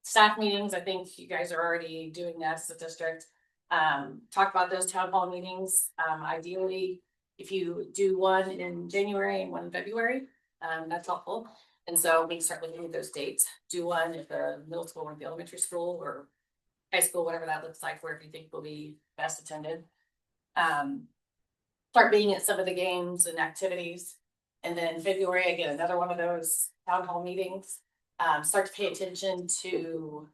Staff meetings, I think you guys are already doing that as a district. Talk about those town hall meetings. Ideally, if you do one in January and one in February, that's helpful. And so we can start looking at those dates. Do one at the middle school or the elementary school or high school, whatever that looks like, wherever you think will be best attended. Start being at some of the games and activities. And then February, I get another one of those town hall meetings. Start to pay attention to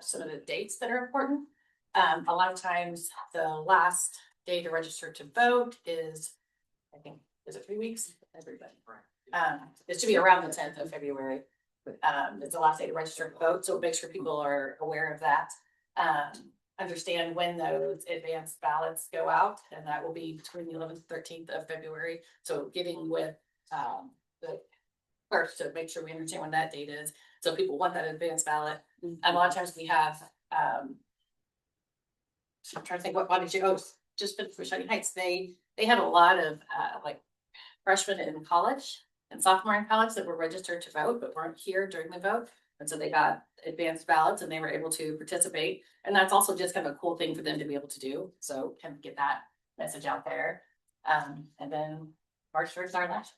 some of the dates that are important. A lot of times the last day to register to vote is, I think, is it 3 weeks? Everybody. It should be around the 10th of February. It's the last day to register to vote, so make sure people are aware of that. Understand when those advanced ballots go out, and that will be between the 11th and 13th of February. So getting with the clerk to make sure we understand when that date is. So people want that advanced ballot. A lot of times we have, I'm trying to think what did you just finished for Shining Heights. They had a lot of like freshmen in college and sophomore in college that were registered to vote but weren't here during the vote. And so they got advanced ballots and they were able to participate. And that's also just kind of a cool thing for them to be able to do. So kind of get that message out there. And then March 1st, our election.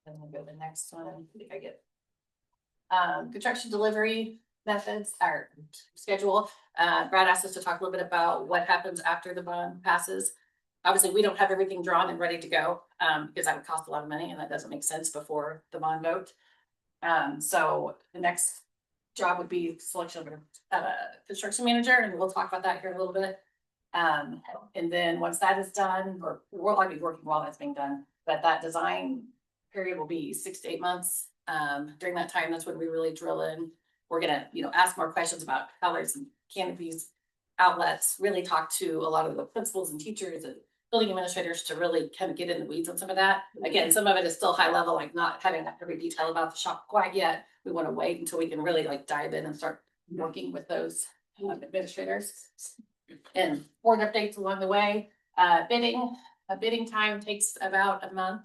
And then we'll go to the next one. I think I get construction delivery methods or schedule. Brad asked us to talk a little bit about what happens after the bond passes. Obviously, we don't have everything drawn and ready to go, because that would cost a lot of money and that doesn't make sense before the bond vote. So the next job would be selection of a construction manager, and we'll talk about that here in a little bit. And then once that is done, or we'll be working while that's being done, but that design period will be 6 to 8 months. During that time, that's when we really drill in. We're gonna, ask more questions about colors and canopies, outlets, really talk to a lot of the principals and teachers and building administrators to really kind of get in the weeds on some of that. Again, some of it is still high level, like not having every detail about the shop quite yet. We want to wait until we can really like dive in and start working with those administrators. And board updates along the way. Bidding time takes about a month.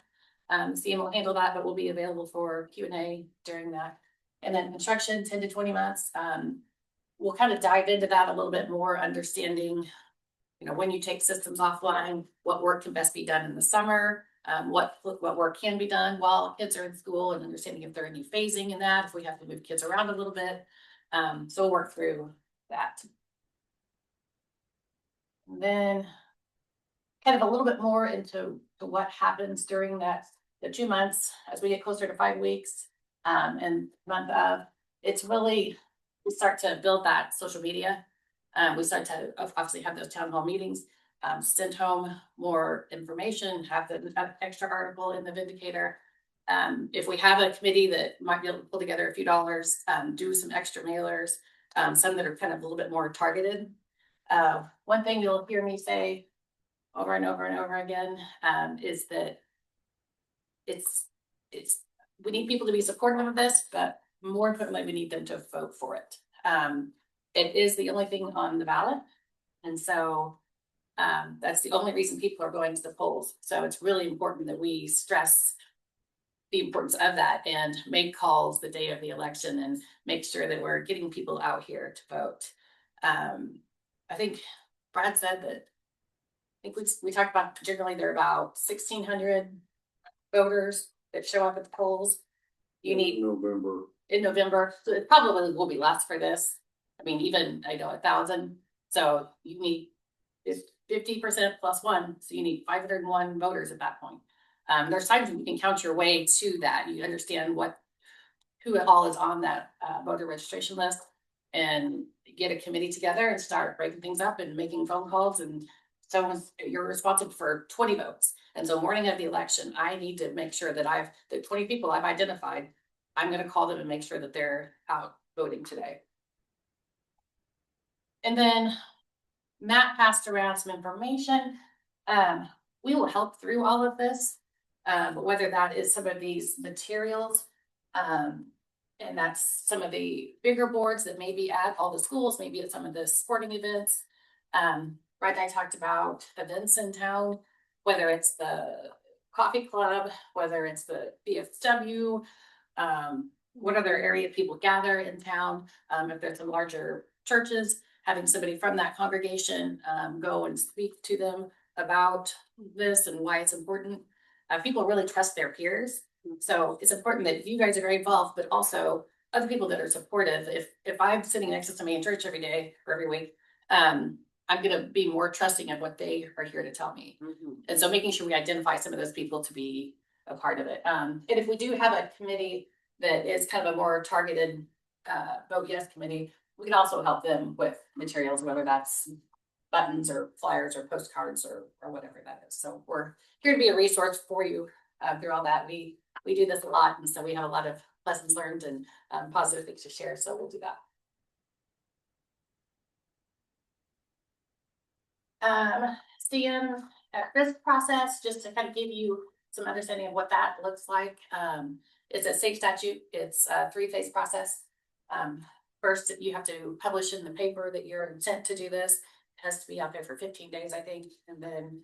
CM will handle that, but we'll be available for Q&A during that. And then construction, 10 to 20 months. We'll kind of dive into that a little bit more, understanding, when you take systems offline, what work can best be done in the summer, what work can be done while kids are in school, and understanding if there are any phasing in that, if we have to move kids around a little bit. So we'll work through that. And then kind of a little bit more into what happens during the 2 months as we get closer to 5 weeks. And month of, it's really, we start to build that social media. We start to obviously have those town hall meetings, send home more information, have the extra article in the Vindicator. If we have a committee that might be able to pull together a few dollars, do some extra mailers, some that are kind of a little bit more targeted. One thing you'll hear me say over and over and over again, is that we need people to be supportive of this, but more importantly, we need them to vote for it. It is the only thing on the ballot. And so that's the only reason people are going to the polls. So it's really important that we stress the importance of that and make calls the day of the election and make sure that we're getting people out here to vote. I think Brad said that, I think we talked about generally there are about 1,600 voters that show up at the polls. You need in November, so it probably will be less for this. I mean, even I know 1,000. So you need 50% plus one. So you need 501 voters at that point. There's times when you can count your way to that. You understand who all is on that voter registration list, and get a committee together and start breaking things up and making phone calls. And so you're responsible for 20 votes. And so morning of the election, I need to make sure that the 20 people I've identified, I'm going to call them and make sure that they're out voting today. And then Matt passed around some information. We will help through all of this, whether that is some of these materials, and that's some of the bigger boards that may be at all the schools, maybe at some of the sporting events. Brad and I talked about events in town, whether it's the coffee club, whether it's the BFW, what other area people gather in town. If there's some larger churches, having somebody from that congregation go and speak to them about this and why it's important. People really trust their peers. So it's important that you guys are very involved, but also other people that are supportive. If I'm sitting next to somebody in church every day or every week, I'm going to be more trusting of what they are here to tell me. Mm-hmm. And so making sure we identify some of those people to be a part of it. And if we do have a committee that is kind of a more targeted vote yes committee, we can also help them with materials, whether that's buttons or flyers or postcards or whatever that is. So we're here to be a resource for you through all that. We do this a lot, and so we have a lot of lessons learned and positive things to share. So we'll do that. CM risk process, just to kind of give you some understanding of what that looks like. It's a state statute. It's a 3-phase process. First, you have to publish in the paper that you're intent to do this. It has to be out there for 15 days, I think, and then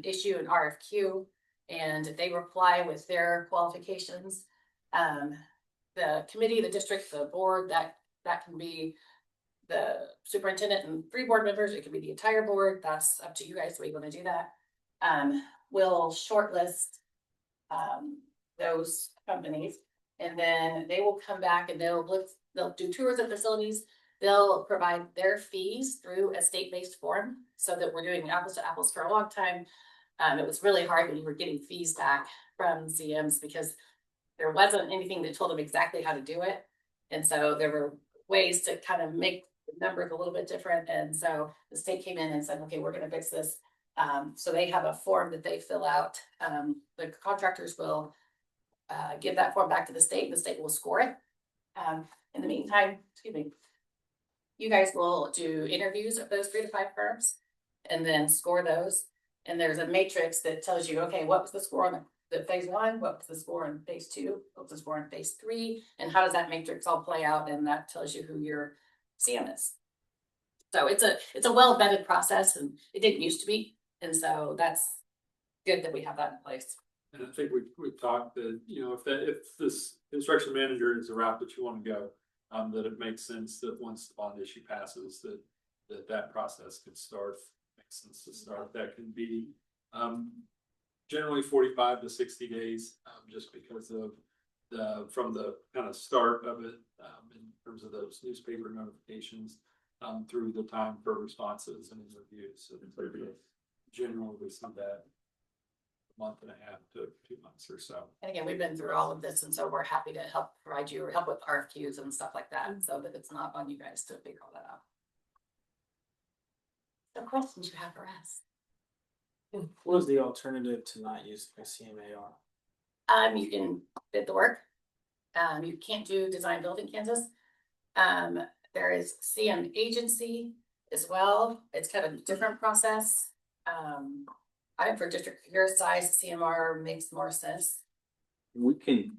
issue an RFQ, and they reply with their qualifications. The committee, the district, the board, that can be the superintendent and 3 board members. It can be the entire board. That's up to you guys the way you want to do that. We'll shortlist those companies, and then they will come back and they'll do tours of facilities. they'll provide their fees through a state-based form so that we're doing apples to apples for a long time. It was really hard when you were getting fees back from CMs because there wasn't anything that told them exactly how to do it. And so there were ways to kind of make the numbers a little bit different. And so the state came in and said, okay, we're going to fix this. So they have a form that they fill out. The contractors will give that form back to the state. The state will score it. In the meantime, excuse me, you guys will do interviews of those 3 to 5 firms and then score those. And there's a matrix that tells you, okay, what was the score on the phase 1? What was the score in phase 2? What was the score in phase 3? And how does that matrix all play out? And that tells you who your CM is. So it's a well-vetted process, and it didn't used to be. And so that's good that we have that in place. And I think we've talked that, you know, if this construction manager is the route that you want to go, that it makes sense that once the bond issue passes, that process could start. Makes sense to start. That can be generally 45 to 60 days, just because of from the kind of start of it, in terms of those newspaper notifications, through the time for responses and interviews. So generally we see that a month and a half to 2 months or so. And again, we've been through all of this, and so we're happy to help provide you or help with RFQs and stuff like that, so that it's not on you guys to figure all that out. The questions you have for us? What is the alternative to not using a CMAR? You can bid the work. You can't do design build in Kansas. There is CM agency as well. It's kind of a different process. I think for district your size, CMR makes more sense. We can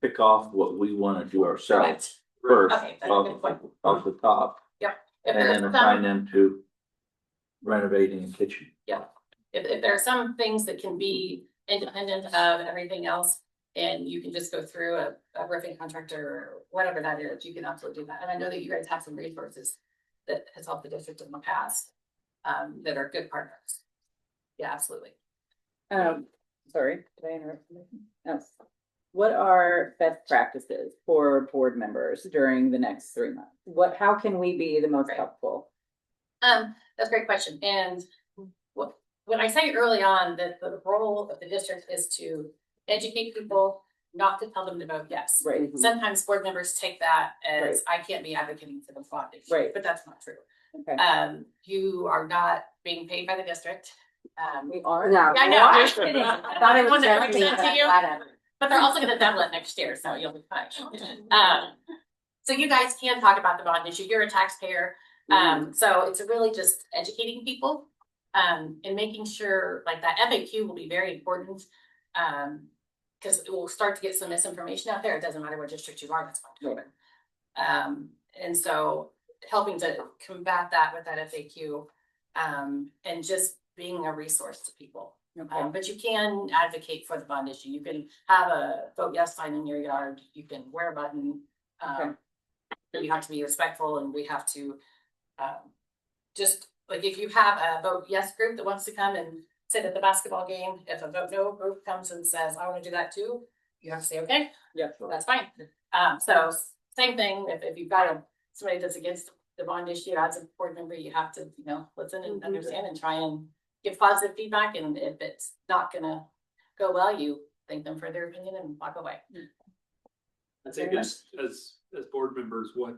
pick off what we want to do ourselves first, Okay, that's a good point. off the top, Yep. and then assign them to renovating a kitchen. Yeah. If there are some things that can be independent of everything else, and you can just go through a roofing contractor or whatever that is, you can absolutely do that. And I know that you guys have some resources that has helped the district in the past, that are good partners. Yeah, absolutely. Sorry, did I interrupt? No. What are best practices for board members during the next 3 months? How can we be the most helpful? That's a great question. And when I say early on that the role of the district is to educate people, not to tell them to vote yes. Right. Sometimes board members take that as I can't be advocating for the bond issue, right? But that's not true. Okay. You are not being paid by the district. We are. No, I know. I'm Just kidding. I thought it was One that just me, represents but you. whatever. But they're also going to double it next year, so you'll be fine. So you guys can talk about the bond issue. You're a taxpayer. So it's really just educating people, and making sure like that FAQ will be very important, because it will start to get some misinformation out there. It doesn't matter what district you are, that's going to happen. And so helping to combat that with that FAQ, and just being a resource to people. Okay. But you can advocate for the bond issue. You can have a vote yes sign in your yard. You can wear a button. You have to be respectful, and we have to just like if you have a vote yes group that wants to come and sit at the basketball game, if a vote no group comes and says I want to do that too, you have to say okay, that's fine. So same thing if you've got somebody that's against the bond issue as a board member, you have to listen and understand and try and give positive feedback, and if it's not gonna go well, you thank them for their opinion and walk away. I think as board members, what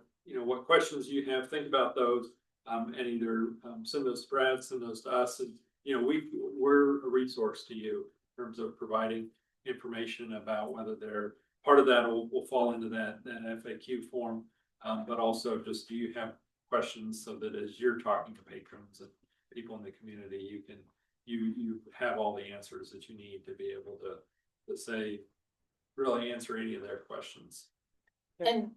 questions you have, think about those, and either send those to Brad, send those to us, and we're a resource to you in terms of providing information about whether they're part of that will fall into that FAQ form, but also just do you have questions so that as you're talking to patrons and people in the community, you have all the answers that you need to be able to say really answer any of their questions. And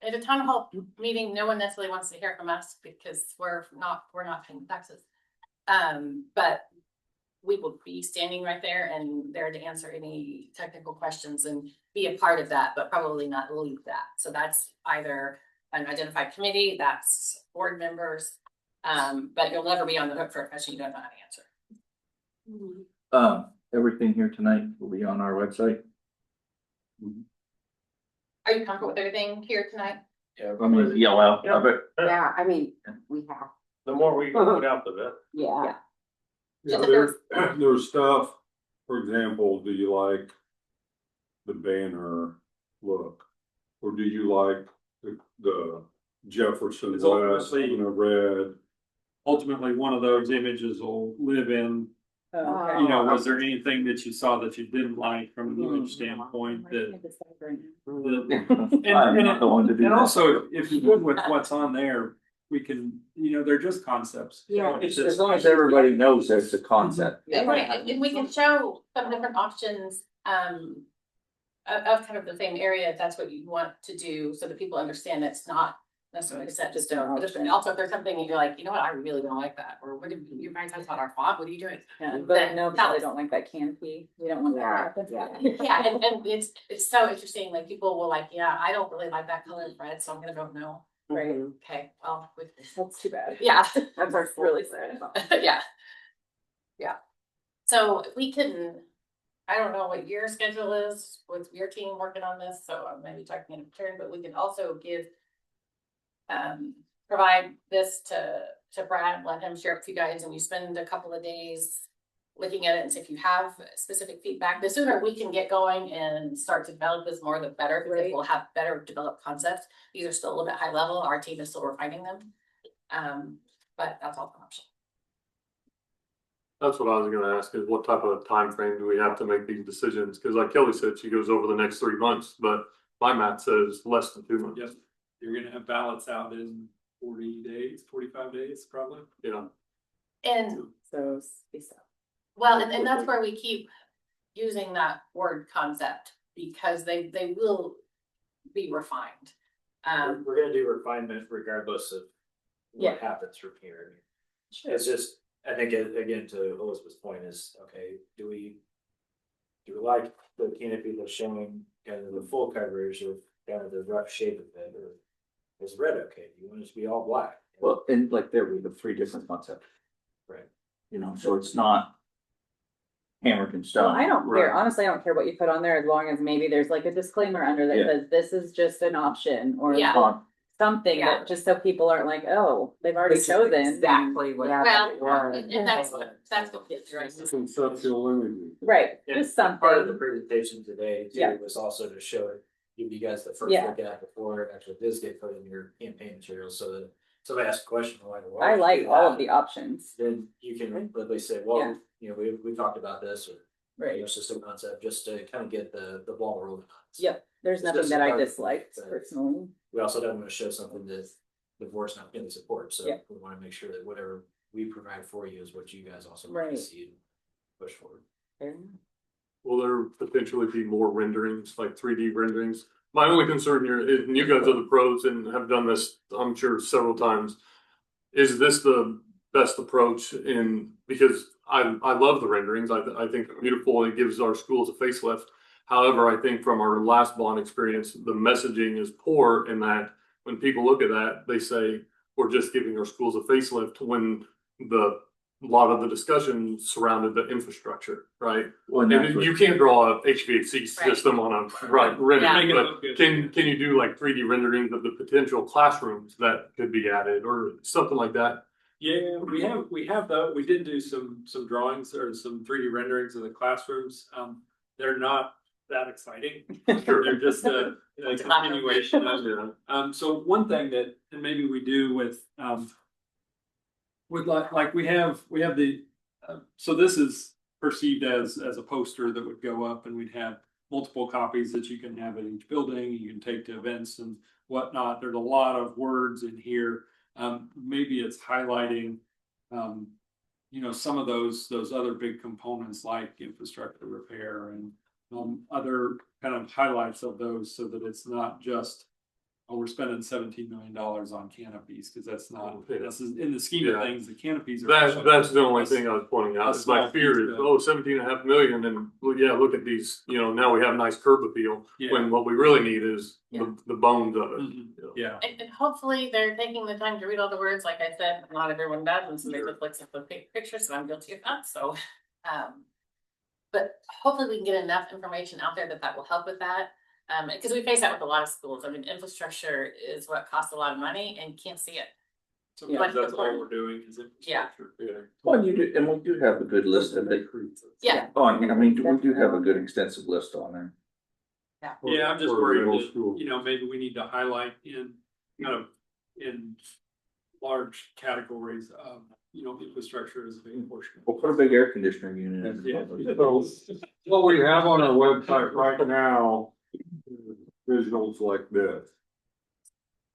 at a town hall meeting, no one necessarily wants to hear from us because we're not paying taxes. But we will be standing right there and there to answer any technical questions and be a part of that, but probably not lead that. So that's either an identified committee, that's board members, but you'll never be on the hook for a question you don't know how to answer. Everything here tonight will be on our website. Are you comfortable with everything here tonight? I mean, yellow, I bet. Yeah, I mean, we have, The more we can put out, the better. yeah. Yeah, Just if there's stuff, for example, do you like the banner look? Or do you like the Jefferson It's West ultimately- in the red? Ultimately, one of those images will live in, Oh, you know, was there anything that you saw that you didn't like from an image standpoint that? I'm not the one to do And that. also, if you're good with what's on there, we can, you know, they're just concepts. Yeah. It's As just, long as everybody knows there's a concept. And we can show some different options, of kind of the same area, if that's what you want to do, so that people understand it's not necessarily set just an stone. But option. also, if there's something you're like, you know what, I really don't like that, or what did you guys talk about our font, what are you doing? Yeah, but no, because I don't like that canopy. We don't want that to happen. Yeah, and it's so interesting, like, people will like, yeah, I don't really like that color of red, so I'm gonna vote no. Right, Okay, well, with, that's too bad. yeah. That's really sad. Yeah. Yeah. So if we can, I don't know what your schedule is with your team working on this, so I may be talking in turn, but we can also give. Provide this to Brad, let him share it with you guys, and you spend a couple of days looking at it and see if you have specific feedback. The sooner we can get going and start to develop this more, the better, because Right. we'll have better developed concepts. These are still a little bit high level. Our team is still refining them. But that's all an option. That's what I was gonna ask, is what type of time frame do we have to make these decisions? Cause like Kelly said, she goes over the next 3 months, but my math says less than 2 months. Yep, you're gonna have ballots out in 40 days, 45 days, probably. Yeah. And So, be so. well, and that's where we keep using that word concept, because they will be refined. We're gonna do refinement regardless of Yeah. what happens from here. Sure. It's just, I think, again, to Elizabeth's point is, okay, do we like the canopy that's showing kind of the full coverage or kind of the rough shape of it, or is red okay? Do you want it to be all black? Well, and like there we have 3 different concepts. Right. You know, so it's not hammered in stone. Well, I don't care. Right. Honestly, I don't care what you put on there, as long as maybe there's like a disclaimer under that Yeah. says this is just an option, or Yeah. something Yeah. that, just so people aren't like, oh, they've already This is chosen. exactly what. Well, and that's what gets right. Conceptual imagery. Right, And just part of the something. presentation today Yeah. too was also to show it, give you guys the first Yeah. look at it before it actually does get put in your campaign materials, so that somebody asks a question like, why I would you like do all that? of the options. Then you can literally say, Yeah. well, you know, we talked about this, or Right. it's just a concept, just to kind of get the ball rolling. Yep, there's It's nothing just that I part of it, disliked but- personally. We also don't want to show something that the board's not going to support, so Yeah. we want to make sure that whatever we provide for you is what you guys also want Right. to see and push forward. Will there potentially be more renderings, like 3D renderings? My only concern here is, and you guys are the pros and have done this, I'm sure, several times. Is this the best approach because I love the renderings. I think they're beautiful. It gives our schools a facelift. However, I think from our last bond experience, the messaging is poor in that when people look at that, they say, we're just giving our schools a facelift, when a lot of the discussion surrounded the infrastructure, right? Well, And naturally. you can't draw a HVAC system on a render, Yeah. Make it look but good. can you do like 3D renderings of the potential classrooms that could be added or something like that? Yeah, we have we did do some drawings or some 3D renderings of the classrooms. They're not that exciting. Sure. They're just a continuation of it. Yeah. So one thing that, and maybe we do with like we have the, so this is perceived as a poster that would go up, and we'd have multiple copies that you can have at each building. You can take to events and whatnot. There's a lot of words in here. Maybe it's highlighting, you know, some of those other big components like infrastructure repair and other kind of highlights of those, so that it's not just, oh, we're spending $17 million on canopies, because that's not, that's in the scheme of things, the canopies are. That's the only thing I was pointing out. That's It's my small fear piece is, of- 17.5 million, and well, yeah, look at these, you know, now we have nice curb appeal. Yeah. When what we really need is Yeah. the bones of it. Mhm. you know. Yeah. And hopefully they're taking the time to read all the words, like I said, not everyone does, and somebody Sure. just looks at the pictures, and I'm guilty of that, so. But hopefully we can get enough information out there that will help with that. Because we face that with a lot of schools. I mean, infrastructure is what costs a lot of money and you can't see it. Sometimes that's all we're doing is Yeah. infrastructure. Well, you do, and we do have a good list of it. Yeah. Oh, I mean, we do have a good extensive list on there. Yeah, I'm just For worried middle that, school. you know, maybe we need to highlight in kind of in large categories of, you know, infrastructure is a big portion. We'll put a big air conditioning unit in. Yeah. So what we have on our website right now, is visuals like this.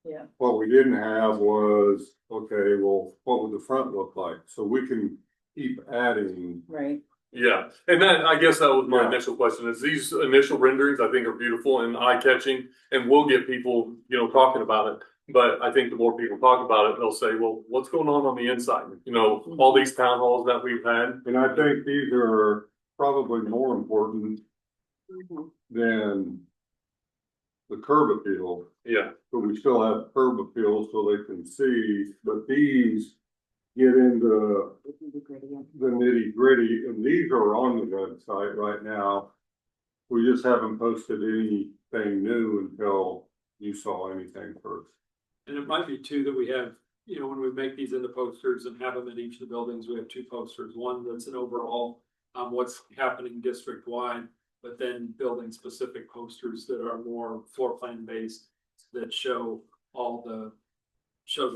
Yeah. What we didn't have was, okay, well, what would the front look like? So we can keep adding. Right. Yeah, and that, I guess that was my Yeah. initial question, is these initial renderings I think are beautiful and eye-catching, and will get people, you know, talking about it. But I think the more people talk about it, they'll say, well, what's going on the inside? You know, all these town halls that we've had. And I think these are probably more important than the curb appeal, Yeah, but we still have curb appeal so they can see, but these get into the nitty gritty, and these are on the website right now. We just haven't posted anything new until you saw anything first. And it might be too that we have, you know, when we make these into posters and have them in each of the buildings, we have two posters. One that's an overall, what's happening district wide, but then building specific posters that are more floor plan based that show the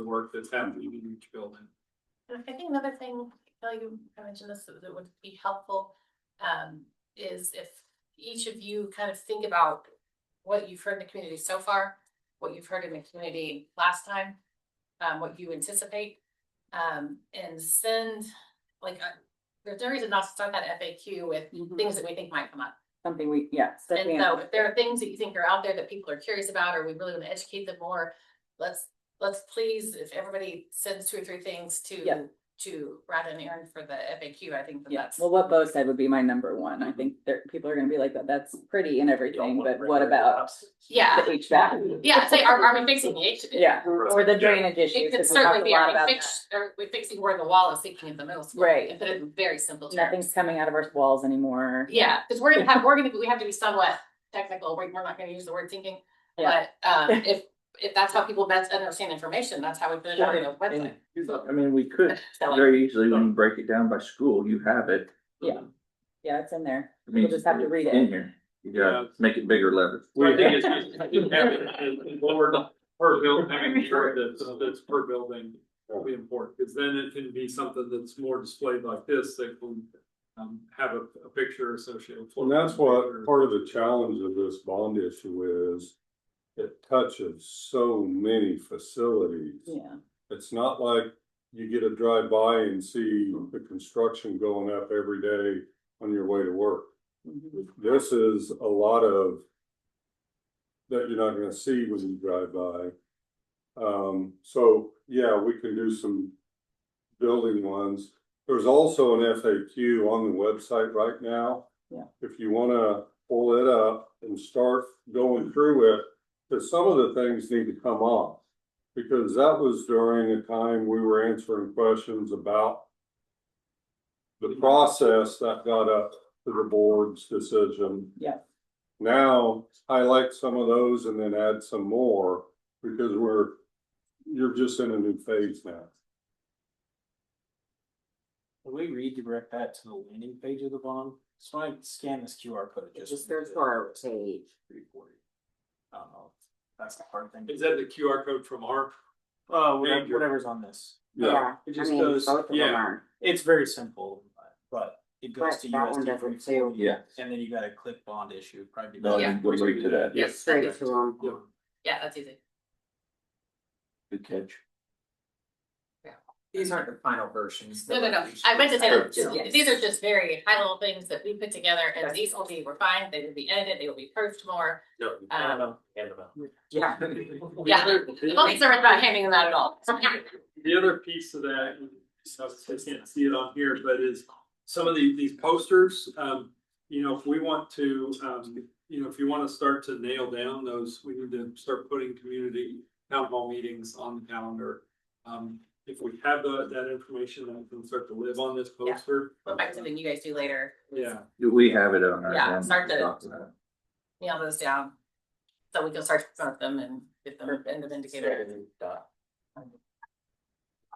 work that's happening in each building. I think another thing, Kelly, you mentioned this, that would be helpful, is if each of you kind of think about what you've heard in the community so far, what you've heard in the community last time, what you anticipate, and send, like, there's no reason not to start that FAQ with things that we think might come up. Something we, And so if there are things that you think are out there that people are curious about, or we really want to educate them more, let's please, if everybody sends 2 or 3 things to Brad and Aaron for the FAQ, I think that's. Well, what Bo said would be my number one. I think people are gonna be like, that's pretty and everything, but what about the HVAC? Yeah, say, are we fixing the HVAC? Yeah, or the drainage issues. It could 'cause we talked certainly a be, lot are about we that. are we fixing where the wall is sinking in the middle school? Right. And put it in very simple terms. Nothing's coming out of our walls anymore. Yeah, because we have to be somewhat technical, we're not gonna use the word sinking, Yeah. but, if that's how people best understand information, that's how we put it on the website. I mean, we could very easily, when you break it down by school, you have it. Yeah, it's in there. I mean, We'll just have to read in it. here. You gotta make it bigger letters. So I think it's just having a board per building, having a board that's per building will be important, because then it can be something that's more displayed like this, that can have a picture associated with. And that's what part of the challenge of this bond issue is. It touches so many facilities. Yeah. It's not like you get to drive by and see the construction going up every day on your way to work. This is a lot of that you're not gonna see when you drive by. So yeah, we can do some building ones. There's also an FAQ on the website right now. Yeah. If you wanna pull it up and start going through it, because some of the things need to come off. Because that was during a time we were answering questions about the process that got up to the board's decision. Yeah. Now, highlight some of those and then add some more, because you're just in a new phase now. Will we redirect that to the landing page of the bond? So I scan this QR code. It just goes to our page. 340. I don't know. That's the hard thing. Is that the QR code from our? Whatever's on this. Yeah, It I just mean, goes, both of them yeah. are. It's very simple, but it goes But to that one USD doesn't say. 44, Yeah. and then you gotta click bond issue, probably. No, Yeah. you go right to that. Yes, Straight to them. yeah, that's easy. Good catch. These aren't the final versions. No, I meant to say that, Yes. these are just very high level things that we put together, and these will be refined, they will be edited, they will be proofed more. No, Um, no, hand them out. Yeah. Yeah, don't be concerned about handing them out at all. The other piece of that, I can't see it on here, but is some of these posters, you know, if we want to, you know, if you want to start to nail down those, we need to start putting community town hall meetings on the calendar. If we have that information, then we can start to live on this poster. What might something you guys do later, Yeah. We have it on our. Yeah, start to- talk about it. nail those down. So we can start to promote them and get them in the indicator. All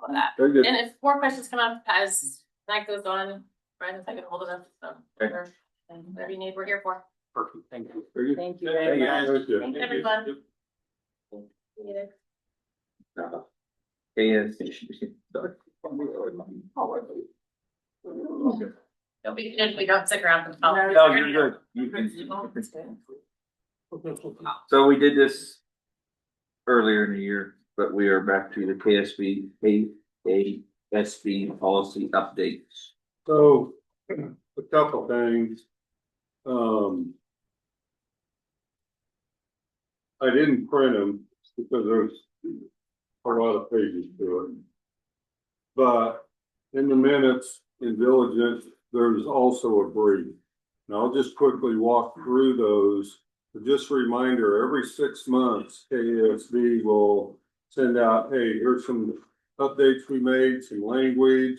of that. Very good. And if more questions come up as that goes on, Brian, if I get hold of them, so whatever you need, we're here for. Perfect, thank you. Very good. Thank you very much. Thanks, everyone. Don't be good if we don't stick around for the call. No, you're good. You can. So we did this earlier in the year, but we are back to the KSB policy updates. So, a couple things. I didn't print them because there's a lot of pages to it. But in the minutes in diligence, there's also a brief. And I'll just quickly walk through those. But just a reminder, every 6 months, KSB will send out, hey, here's some updates we made, some language,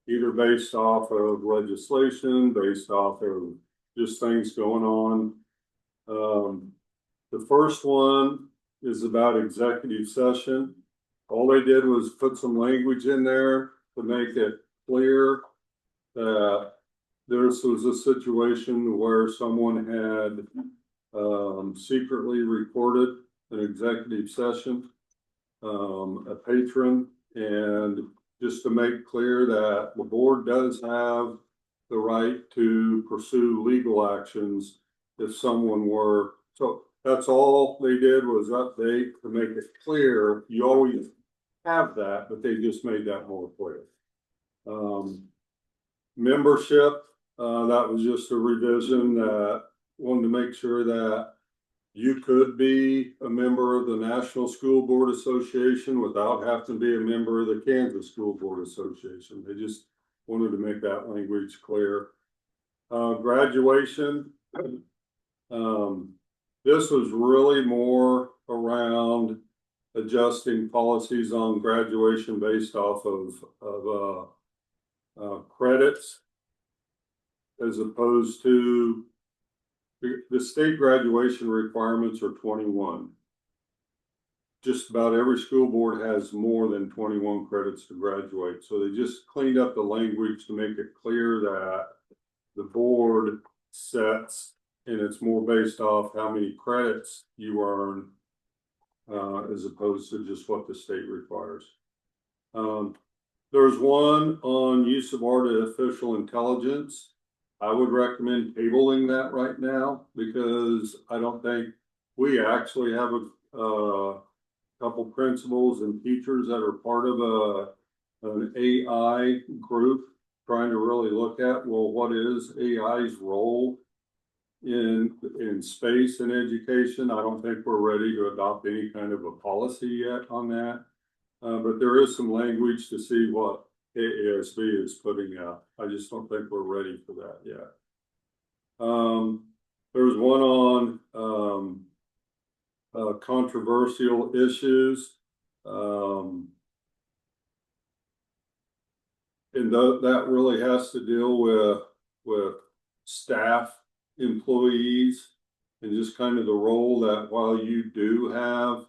either based off of legislation, based off of just things going on. The first one is about executive session. All they did was put some language in there to make it clear that this was a situation where someone had secretly recorded an executive session, a patron, and just to make clear that the board does have the right to pursue legal actions if someone were, so that's all they did was update to make it clear. You always have that, but they just made that more clear. Membership, that was just a revision that wanted to make sure that you could be a member of the National School Board Association without having to be a member of the Kansas School Board Association. They just wanted to make that language clear. Graduation. This was really more around adjusting policies on graduation based off of credits, as opposed to the state graduation requirements are 21. Just about every school board has more than 21 credits to graduate. So they just cleaned up the language to make it clear that the board sets, and it's more based off how many credits you earn as opposed to just what the state requires. There's one on use of artificial intelligence. I would recommend tabling that right now because I don't think we actually have a couple principals and teachers that are part of an AI group trying to really look at, well, what is AI's role in space and education. I don't think we're ready to adopt any kind of a policy yet on that. But there is some language to see what AASB is putting out. I just don't think we're ready for that yet. There's one on controversial issues. And that really has to deal with staff, employees, and just kind of the role that while you do have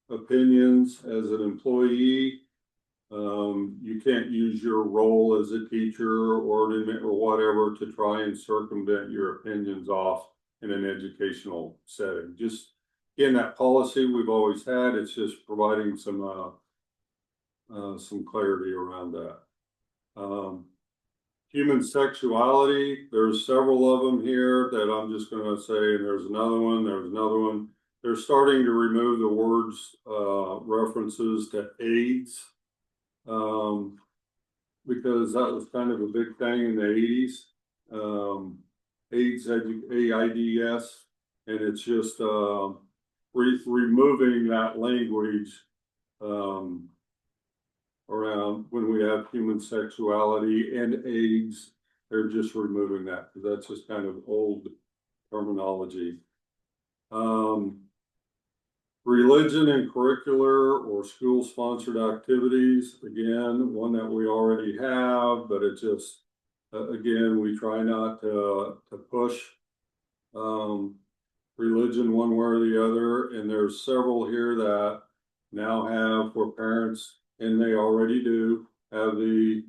opinions as an employee, you can't use your role as a teacher or whatever to try and circumvent your opinions off in an educational setting. Just in that policy we've always had, it's just providing some clarity around that. Human sexuality, there's several of them here that I'm just going to say, and there's another one, They're starting to remove the words references to AIDS, because that was kind of a big thing in the 80s. AIDS, AIDS, and it's just removing that language around when we have human sexuality and AIDS. They're just removing that because that's just kind of old terminology. Religion and curricular or school sponsored activities, again, one that we already have, but it just, again, we try not to push religion one way or the other, and there's several here that now have for parents, and they already do have the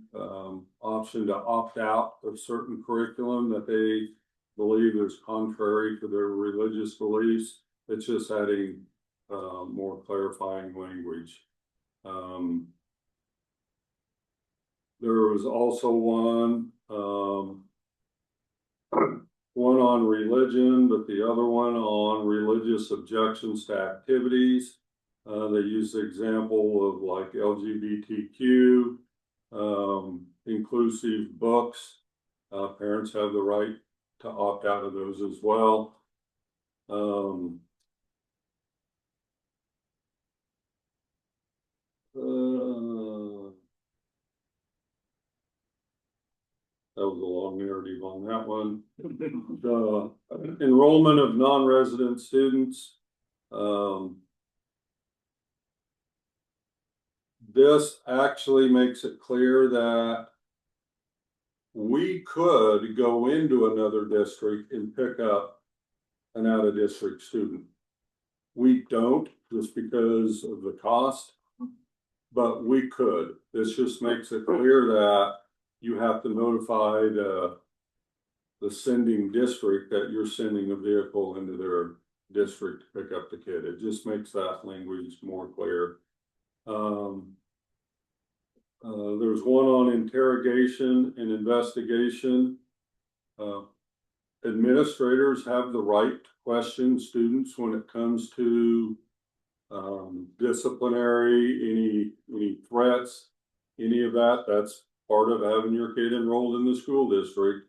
option to opt out of certain curriculum that they believe is contrary to their religious beliefs. It's just adding more clarifying language. There was also one on religion, but the other one on religious objections to activities. They use the example of like LGBTQ, inclusive books. Parents have the right to opt out of those as well. That was a long narrative on that one. The enrollment of non-resident students. This actually makes it clear that we could go into another district and pick up an out-of-district student. We don't, just because of the cost, but we could. This just makes it clear that you have to notify the sending district that you're sending a vehicle into their district to pick up the kid. It just makes that language more clear. There's one on interrogation and investigation. Administrators have the right to question students when it comes to disciplinary, any threats, any of that. That's part of having your kid enrolled in the school district.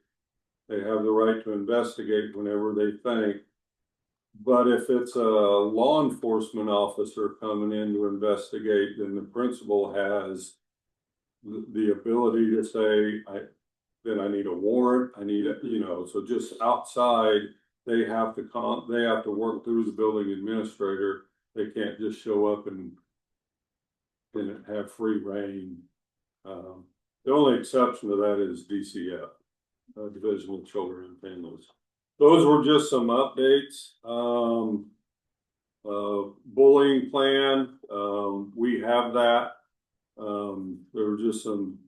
They have the right to investigate whenever they think. But if it's a law enforcement officer coming in to investigate, then the principal has the ability to say, I need a warrant, I need a, so just outside, they have to work through the building administrator. They can't just show up and have free reign. The only exception to that is DCF, Division of Children and Families. Those were just some updates. Bullying plan, we have that. There were just some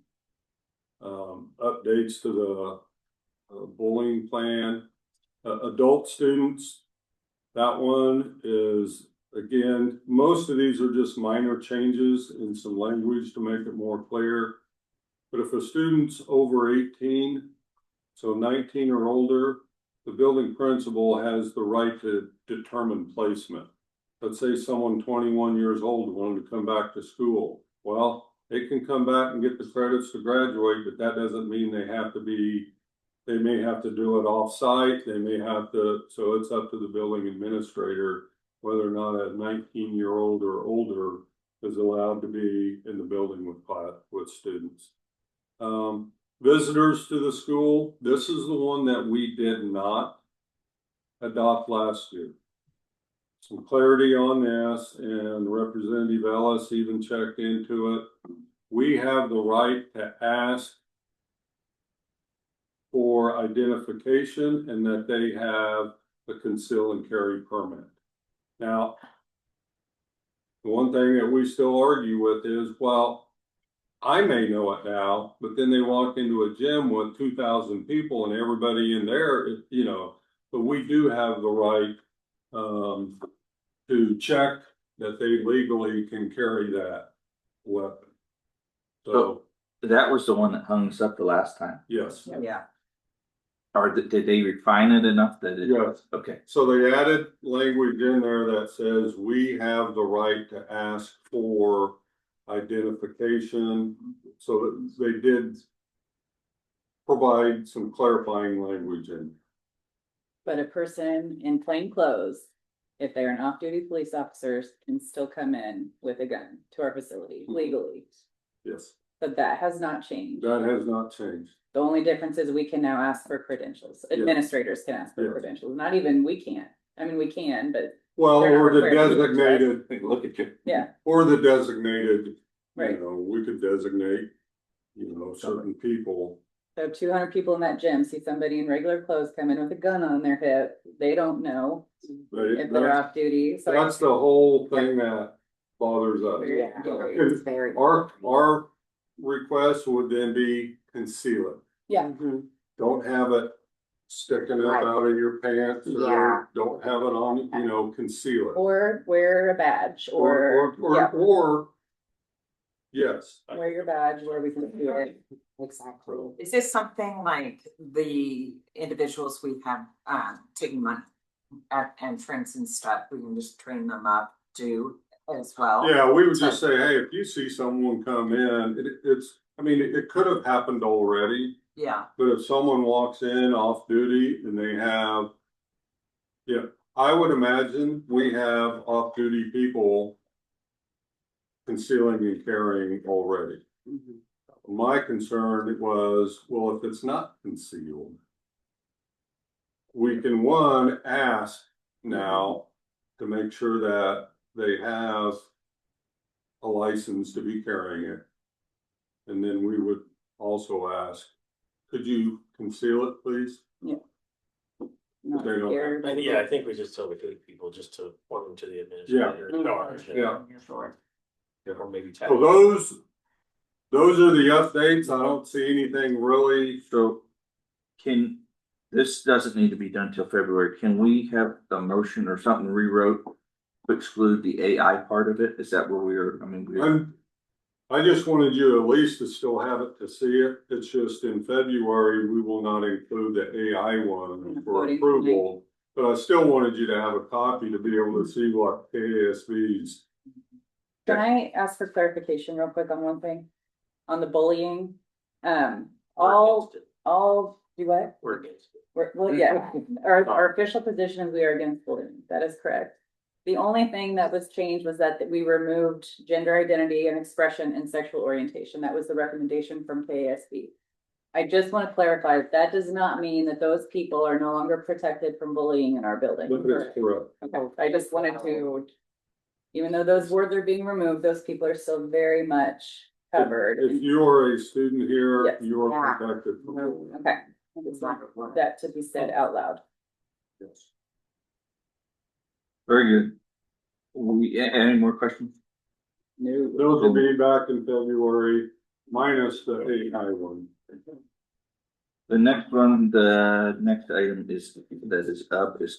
updates to the bullying plan. Adult students, that one is, again, most of these are just minor changes in some language to make it more clear. But if a student's over 18, so 19 or older, the building principal has the right to determine placement. Let's say someone 21 years old wanted to come back to school. Well, they can come back and get the credits to graduate, but that doesn't mean they may have to do it off-site. They may have to, so it's up to the building administrator whether or not a 19-year-old or older is allowed to be in the building with students. Visitors to the school, this is the one that we did not adopt last year. Some clarity on this, and Representative Ellis even checked into it. We have the right to ask for identification and that they have a conceal and carry permit. Now, the one thing that we still argue with is, well, I may know it now, but then they walk into a gym with 2,000 people and everybody in there, but we do have the right to check that they legally can carry that weapon. So that was the one that hung us up the last time. yes. Yeah. Or did they refine it enough that it? Yes. Okay. So they added language in there that says we have the right to ask for identification. So they did provide some clarifying language in. But a person in plain clothes, if they're an off-duty police officer, can still come in with a gun to our facility legally. Yes. But that has not changed. That has not changed. The only difference is we can now ask for credentials. Administrators can ask for credentials. Not even we can't. I mean, we can, but well, they're not or the required to give it to us. designated. Look at you. Yeah. Or the designated. Right. We could designate, certain people. So 200 people in that gym see somebody in regular clothes come in with a gun on their hip. They don't know if they're off duty. So That's the whole thing that bothers us. Yeah. It's very. Our request would then be conceal it. yeah, Don't have it sticking up Right. out of your pants Yeah. or don't have it on, conceal it. or wear a badge or yeah, Or, yes. wear your badge where we can see it. Exactly. Is this something like the individuals we have taking money at entrance and stuff, we can just train them up to as well? Yeah, we would just say, hey, if you see someone come in, it could have happened already. Yeah, But if someone walks in off duty and they have, I would imagine we have off duty people concealing and carrying already. My concern was, well, if it's not concealed, we can ask now to make sure that they have a license to be carrying it. And then we would also ask, could you conceal it, please? Not They don't scared. And yeah, I think we just tell the code people just to point them to the administrator in charge. Yeah. Or maybe tag. So those are the updates. I don't see anything really. So this doesn't need to be done till February. Can we have a motion or something rewrote to exclude the AI part of it? Is that where I just wanted you at least to still have it to see it. It's just in February, we will not include the AI one for Voting. approval. But I still wanted you to have a copy to be able to see what KASB's. Can I ask for clarification real quick on one thing? On the bullying, all do what? We're against it. Well, yeah, our official position is we are against bullying. That is correct. The only thing that was changed was that we removed gender identity and expression and sexual orientation. That was the recommendation from KASB. I just want to clarify, that does not mean that those people are no longer protected from bullying in our building. That's correct. Okay, I just wanted to, even though those words are being removed, those people are still very much covered. If you are a student here, Yes. you are Yeah. protected from bullying. Okay, I just want that to be said out loud. Yes. very good. Any more questions? Those will be back in February, minus the AI one. The next one, the next item is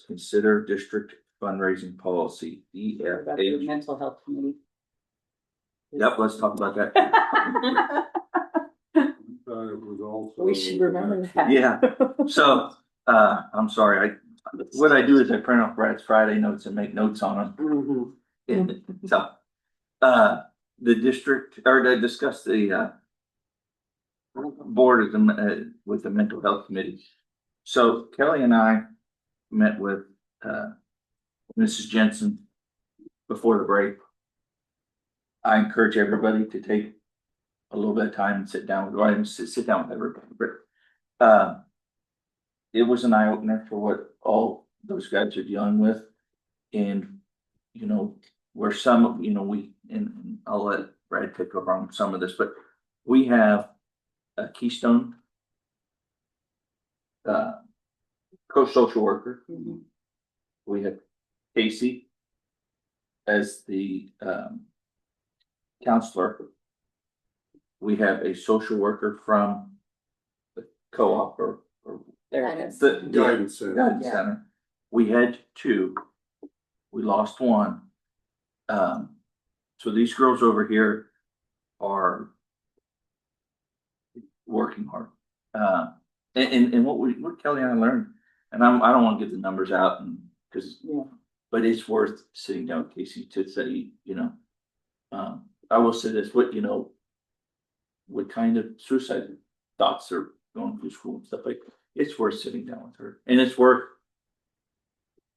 consider district fundraising policy, About the DFH. mental health committee. Yep, let's talk about that. It was also. We should remember that. Yeah, so, I'm sorry, what I do is I print off Brad's Friday notes and make notes on them. And so, the district, or to discuss the, board with the mental health committee. So Kelly and I met with, Mrs. Jensen before the break. I encourage everybody to take a little bit of time and sit down with everybody. But, it was an eye opener for what all those guys are dealing with. And, where some, and I'll let Brad pick up on some of this, but we have a Keystone co-social worker. We have Casey as the counselor. We have a social worker from the co-op or There it is. the Guidance center. guidance center. We had two. We lost one. So these girls over here are working hard. And what Kelly and I learned, and I don't want to give the numbers out but it's worth sitting down with Casey to say, I will say this, what kind of suicide thoughts are going through school and stuff like, it's worth sitting down with her, and it's worth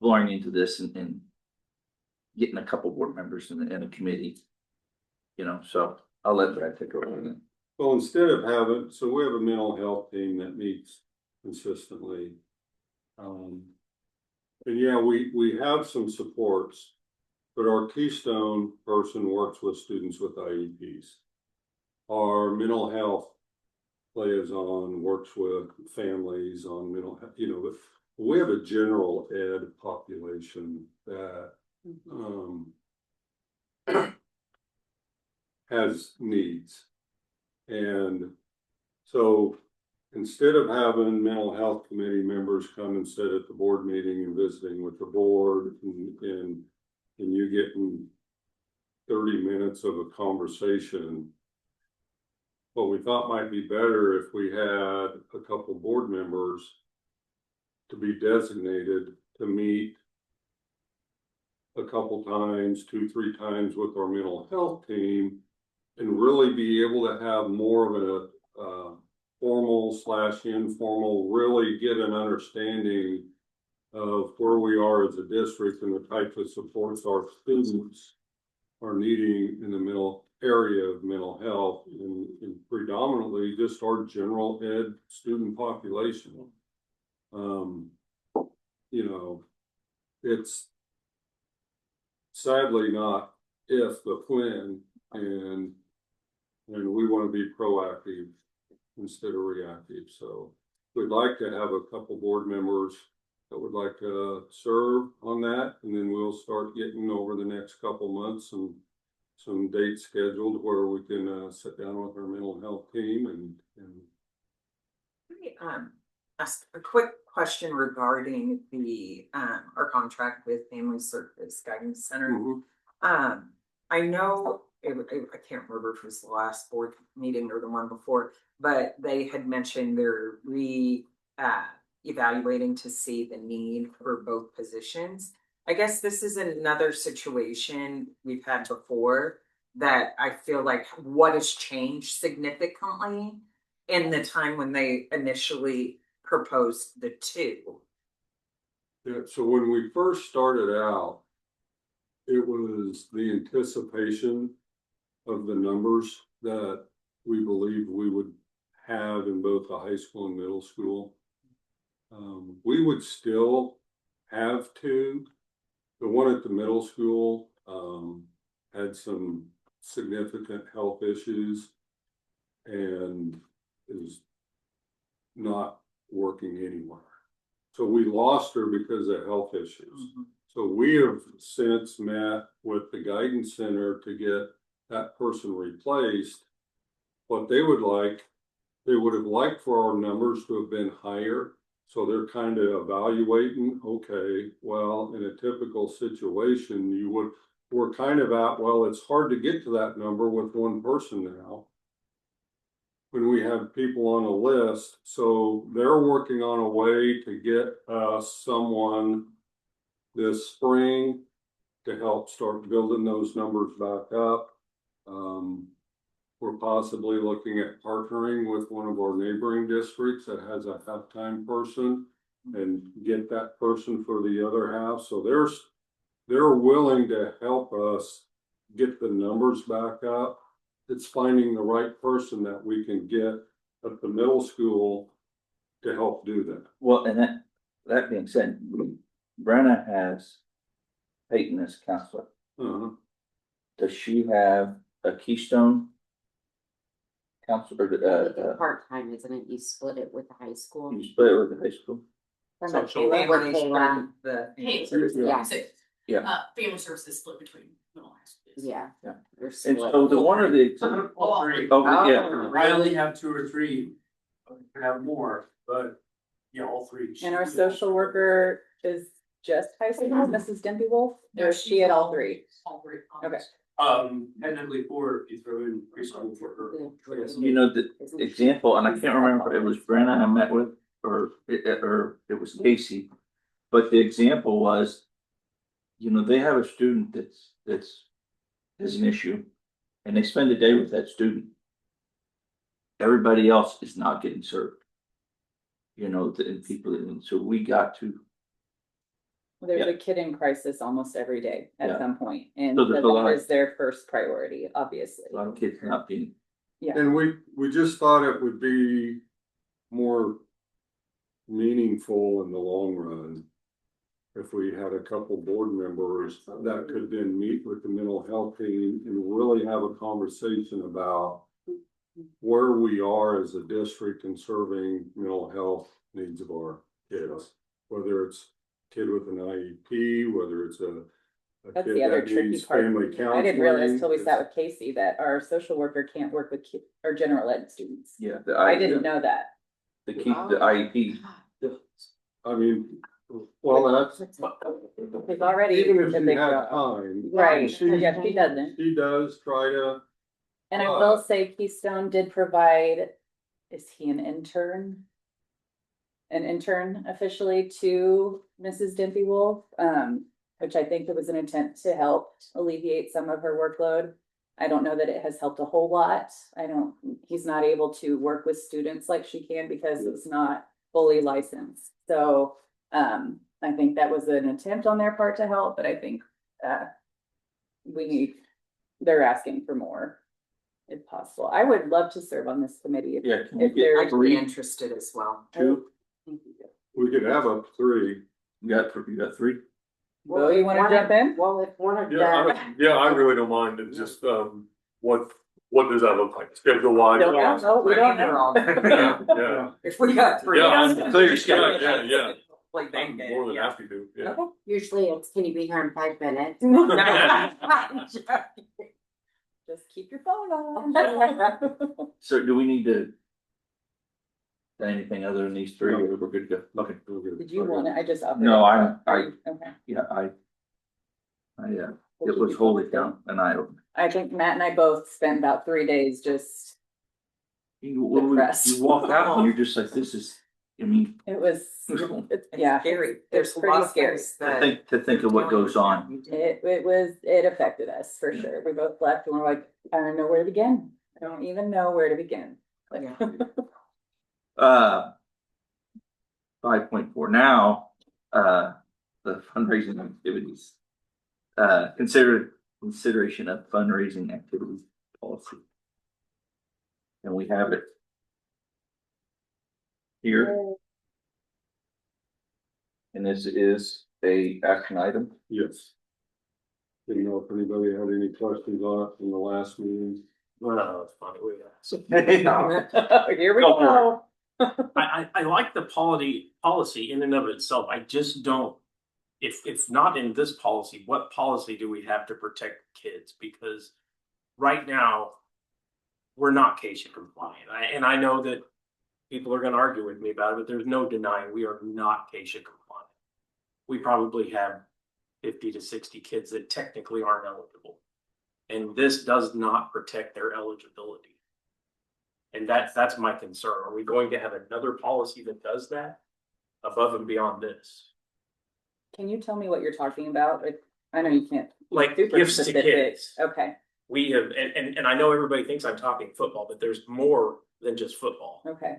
blowing into this and getting a couple board members in a committee, so I'll let Brad take over. Well, instead of having, so we have a mental health team that meets consistently. And yeah, we have some supports, but our Keystone person works with students with IEPs. Our mental health liaison, works with families on mental health, you know, but we have a general ed population that, has needs. And so instead of having mental health committee members come and sit at the board meeting and visiting with the board and you getting 30 minutes of a conversation, what we thought might be better if we had a couple board members to be designated to meet a couple times, 2-3 times with our mental health team, and really be able to have more of a formal / informal, really get an understanding of where we are as a district and the types of supports our students are needing in the middle area of mental health, and predominantly just our general ed student population. You know, it's sadly not if, but when, and we want to be proactive instead of reactive. So we'd like to have a couple board members that would like to serve on that, and then we'll start getting over the next couple months and some dates scheduled where we can sit down with our mental health team and ask a quick question regarding the our contract with Family Service Guidance Center. I know I can't remember if it was the last board meeting or the one before, but they had mentioned they're evaluating to see the need for both positions. I guess this is another situation we've had before that I feel like what has changed significantly in the time when they initially proposed the two. yeah. So when we first started out, it was the anticipation of the numbers that we believed we would have in both the high school and middle school. We would still have two. The one at the middle school had some significant health issues and is not working anywhere. So we lost her because of health issues. So we have since met with the guidance center to get that person replaced. What they would have liked for our numbers to have been higher. So they're kind of evaluating, okay, well, in a typical situation, we're kind of at, well, it's hard to get to that number with one person now when we have people on a list. So they're working on a way to get someone this spring to help start building those numbers back up. We're possibly looking at partnering with one of our neighboring districts that has a half-time person and get that person for the other half. So they're willing to help us get the numbers back up. It's finding the right person that we can get at the middle school to help do that. Well, and that being said, Brenna has Peyton as counselor. Does she have a Keystone counselor? Part-time, isn't it? You split it with the high school. You split it with the high school? From So the family Kayla. the Hey, Yeah. family services split between middle and high school. Yeah. Yeah. They're And split. so the one of the All three. yeah, I only have 2 or 3. I could have more, but yeah, all 3. And our social worker is just high school, Mrs. Dempy Wolf, or is she at all three? All three. Okay. Technically 4 if you throw in preschool for her. you know, the example, and I can't remember if it was Brenna I met with or it was Casey, but the example was, you know, they have a student that's an issue and they spend a day with that student. Everybody else is not getting served. You know, and so we got to. There's a kid in crisis almost every day at some point, and So there's a lot. that is their first priority, obviously. A lot of kids not being. Yeah. And we just thought it would be more meaningful in the long run if we had a couple board members that could then meet with the mental health team and really have a conversation about where we are as a district in serving mental health needs of our kids. Whether it's a kid with an IEP, whether it's a That's kid the other that tricky needs part. family counseling. I didn't realize till we sat with Casey that our social worker can't work with or general ed students. Yeah. I didn't know that. To keep the IEP. I mean, well, that's. We've already. Even if a she big had job. time. Right, She, yeah, she doesn't. she does try to. And I will say Keystone did provide, is he an intern? An intern officially to Mrs. Dimpy Wolf, which I think it was an attempt to help alleviate some of her workload. I don't know that it has helped a whole lot. He's not able to work with students like she can because he's not fully licensed. So, I think that was an attempt on their part to help, but I think, they're asking for more. If possible, I would love to serve on this committee. Yeah. I'd be interested as well. Two. We could have up to 3. You got 3? Will you wanna jump in? Well, if one of Yeah, I really don't mind. It's just, what does that look like? Schedule wise? Don't know, we don't know. Yeah. If we got 3. Yeah, I'm- Clear schedule. Yeah. Like they I'm did, more than yeah. happy to, yeah. Okay, usually it's, can you be here in 5 minutes? Just keep your phone on. So do we need to? Say anything other than these 3 or we're good to go? Okay. Did you want it? I just. offered No, it. I, Okay. yeah, it was wholly down an eye opener. I think Matt and I both spent about 3 days just, You Depressed. walk out and you're just like, this is, I mean, it was, It's yeah. scary. There's It's a pretty lot of scary. things to that. think of what goes on. It affected us for sure. We both left and we're like, I don't know where to begin. I don't even know where to begin. Like, Yeah. 5.4 now, the fundraising activities. Consideration of fundraising activities policy. And we have it here. And this is a action item. Yes. Didn't know if anybody had any questions on it from the last meeting. Well, it's funny. Here we Go go. I like the policy in and of itself. I just don't. If not in this policy, what policy do we have to protect kids? Because right now, we're not CASA compliant. And I know that people are going to argue with me about it, but there's no denying we are not CASA compliant. We probably have 50 to 60 kids that technically aren't eligible. And this does not protect their eligibility. And that's my concern. Are we going to have another policy that does that above and beyond this? Can you tell me what you're talking about? I know you can't. Like Super gifts to specific. kids. Okay, We have, and I know everybody thinks I'm talking football, but there's more than just football. okay.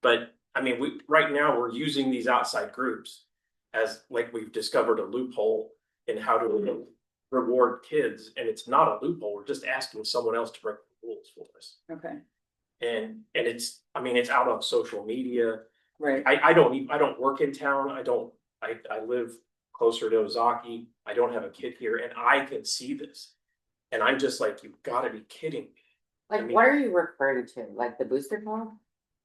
But I mean, right now we're using these outside groups as like we've discovered a loophole in how to reward kids, and it's not a loophole. We're just asking someone else to break the rules for us. Okay, And it's, I mean, it's out on social media. right. I don't work in town. I live closer to Ozaki. I don't have a kid here, and I can see this. And I'm just like, you've got to be kidding me. Like, I mean- what are you referring to? Like the booster club?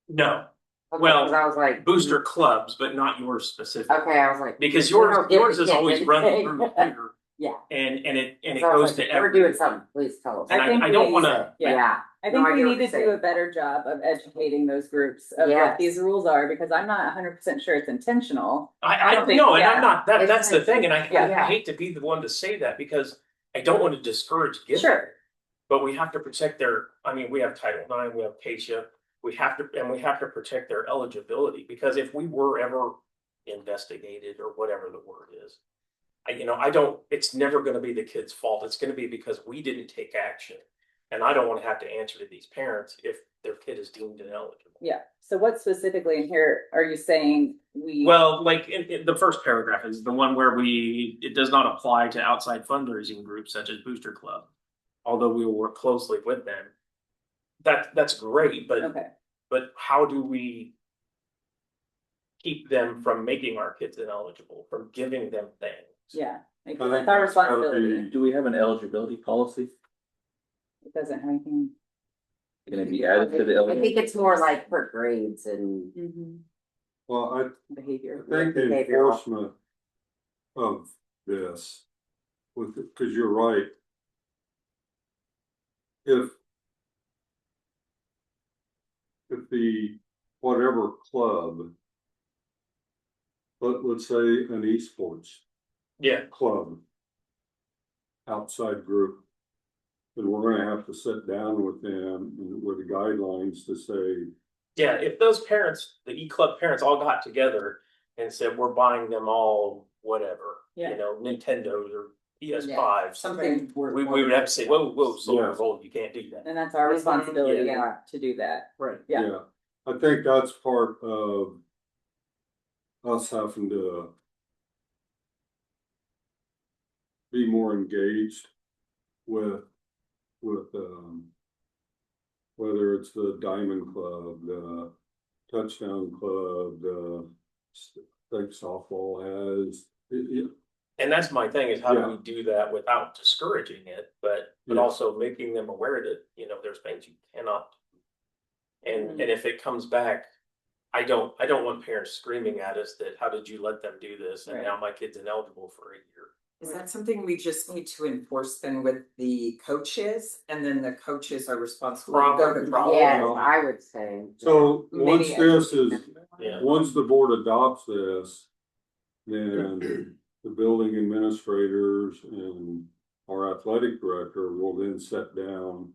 No, Okay, Well, 'cause I was like, booster clubs, but not yours specifically. okay, I was like. Because we don't yours give the is kids always running anything. through here, Yeah. and it So I was goes like, to we're every. doing something, please tell us. And I think I don't we- want to. Yeah. I No, think I we get what need to you're do a saying. better job of educating those groups of Yes. what these rules are, because I'm not 100% sure it's intentional. I don't think- know, and yeah. I'm not. That's the It's- thing, and I yeah. hate to be the one to say that because I don't want to discourage giving. Sure. But we have to protect their. I mean, we have Title IX, we have CASA. We have to protect their eligibility, because if we were ever investigated or whatever the word is, it's never going to be the kid's fault. It's going to be because we didn't take action, and I don't want to have to answer to these parents if their kid is deemed ineligible. Yeah. So what specifically in here are you saying we? Well, like in the first paragraph is the one where it does not apply to outside fundraising groups such as Booster Club, although we will work closely with them. That's great, Okay. but how do we keep them from making our kids ineligible, from giving them things? Yeah. I It's think our that's gotta responsibility. be- Do we have an eligibility policy? It doesn't have anything. Can it be added to the I think LMA? it's more like for grades and Well, I behavior. think the behavioral. enforcement of this, with, because you're right. If the, whatever club, let's say an esports Yeah, club, outside group, then we're gonna have to sit down with them and with the guidelines to say, yeah, if those parents, the E-Club parents all got together and said, we're buying them all whatever, Yeah. you know, Nintendos or PS5s. Something. We would have to say, whoa, so Yeah. old, you can't do that. And that's our responsibility Yeah. to do that. Right. Yeah. yeah. I think that's part of us having to be more engaged with, whether it's the Diamond Club, the Touchdown Club, the like softball has. And that's my thing is how do Yeah. we do that without discouraging it, but Yeah. also making them aware that, you know, there's things you cannot. And if it comes back, I don't want parents screaming at us that, how did you let them do this? And Right. now my kid's ineligible for a year. Is that something we just need to enforce then with the coaches, and then the coaches are responsible to go to Probably. Yes, Yeah. I would say. So once Maybe this is, Yeah. once the board adopts this, then the building administrators and our athletic director will then sit down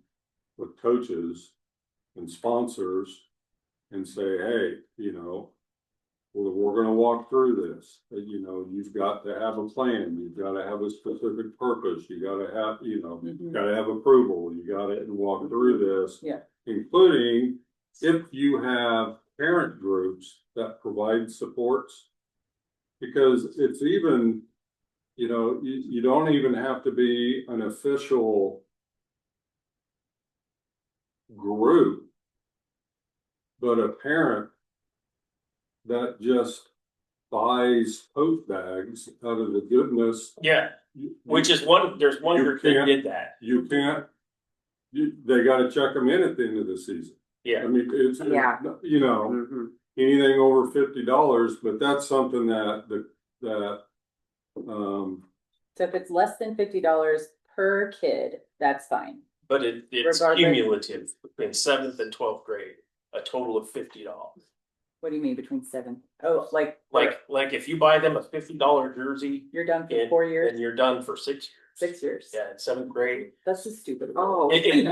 with coaches and sponsors and say, hey, you know, well, we're gonna walk through this. You know, you've got to have a plan, you've gotta have a specific purpose, you gotta have, you know, you gotta have approval, you gotta walk through this. Yeah. Including if you have parent groups that provide supports. Because it's even, you know, you don't even have to be an official group. But a parent that just buys tote bags out of the goodness. Yeah, you- which is there's one You group that can't- did that. You can't, they gotta check them in at the end of the season. I Yeah, mean, it's, Yeah. you know, Mhm. anything over $50, but that's something that, So if it's less than $50 per kid, that's fine. but it's Regardless. cumulative between 7th and 12th grade, a total of $50. What do you mean between 7? Oh, like. Like if you buy them a $50 jersey, You're done for and 4 then years, you're done for 6 years. 6 years. Yeah, in 7th grade. That's just stupid. Oh. It-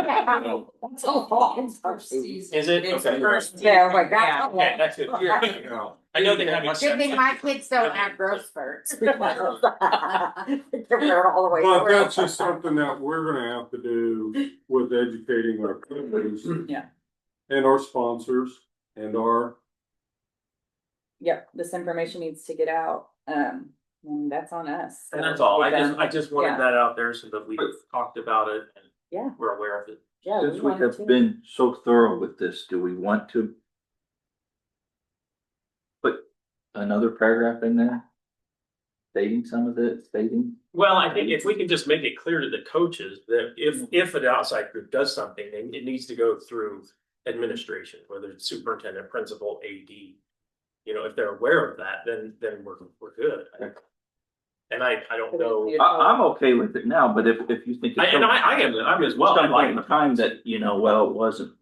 That's a long season. Is it? It's Okay. first. Yeah, like Yeah. that's. a Okay, long- that's good. you know. I know they have Good thing exceptions. my kids don't have growth spurts. They're all the way But through. that's just something that we're gonna have to do with educating our kids. Yeah. And our sponsors and our, Yep, this information needs to get out, and that's on us. And that's all. Get I just wanted Yeah. that out there so that we talked about it and Yeah. we're aware of it. Yeah, Since we wanted have to. been so thorough with this, do we want to put another paragraph in there? Stating some of it, stating, Well, I think if we can just make it clear to the coaches that if an outside group does something, then it needs to go through administration, whether it's superintendent, principal, AD. You know, if they're aware of that, then we're good. And I don't know. I'm okay with it now, but if you think. it's I'm as well. I Some like point in time that, you know, well, it wasn't.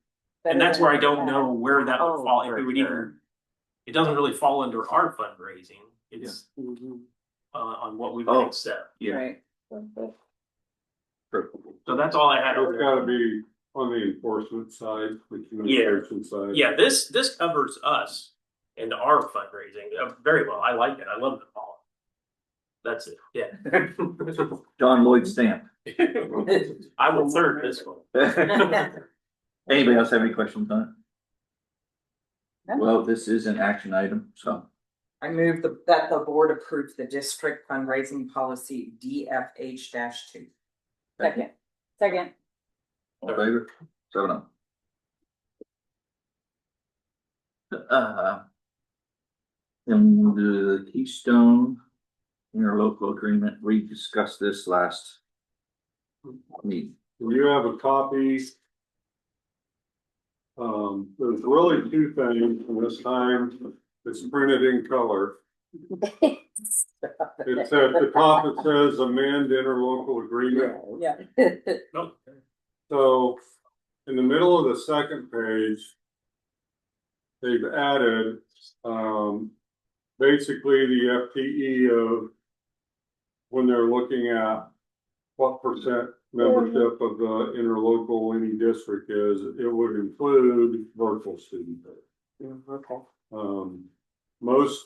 And that's where I don't know where that would Oh, fall, if for it would sure. even, it doesn't really fall under our fundraising. It's Mhm. on what we Oh. would accept. Yeah. Right. So that's all I had over it's there. gotta be on the enforcement side, the communication side. Yeah, this covers us and our fundraising very well. I like it. I love the call. That's it. Yeah. John Lloyd stamp. I will third this one. Anybody else have any questions on it? No. Well, this is an action item, so. I move that the board approves the district fundraising policy DFH-2. Second. All in favor? 7-0. In the Keystone interlocal agreement, we discussed this last meeting. You have a copy There's really two things, and this time it's printed in color. It's at the top, it says amend interlocal agreement. Yeah. So in the middle of the second page, they've added, basically the FTE of when they're looking at what percent membership of the interlocal any district is, it would include virtual student. Okay. Most,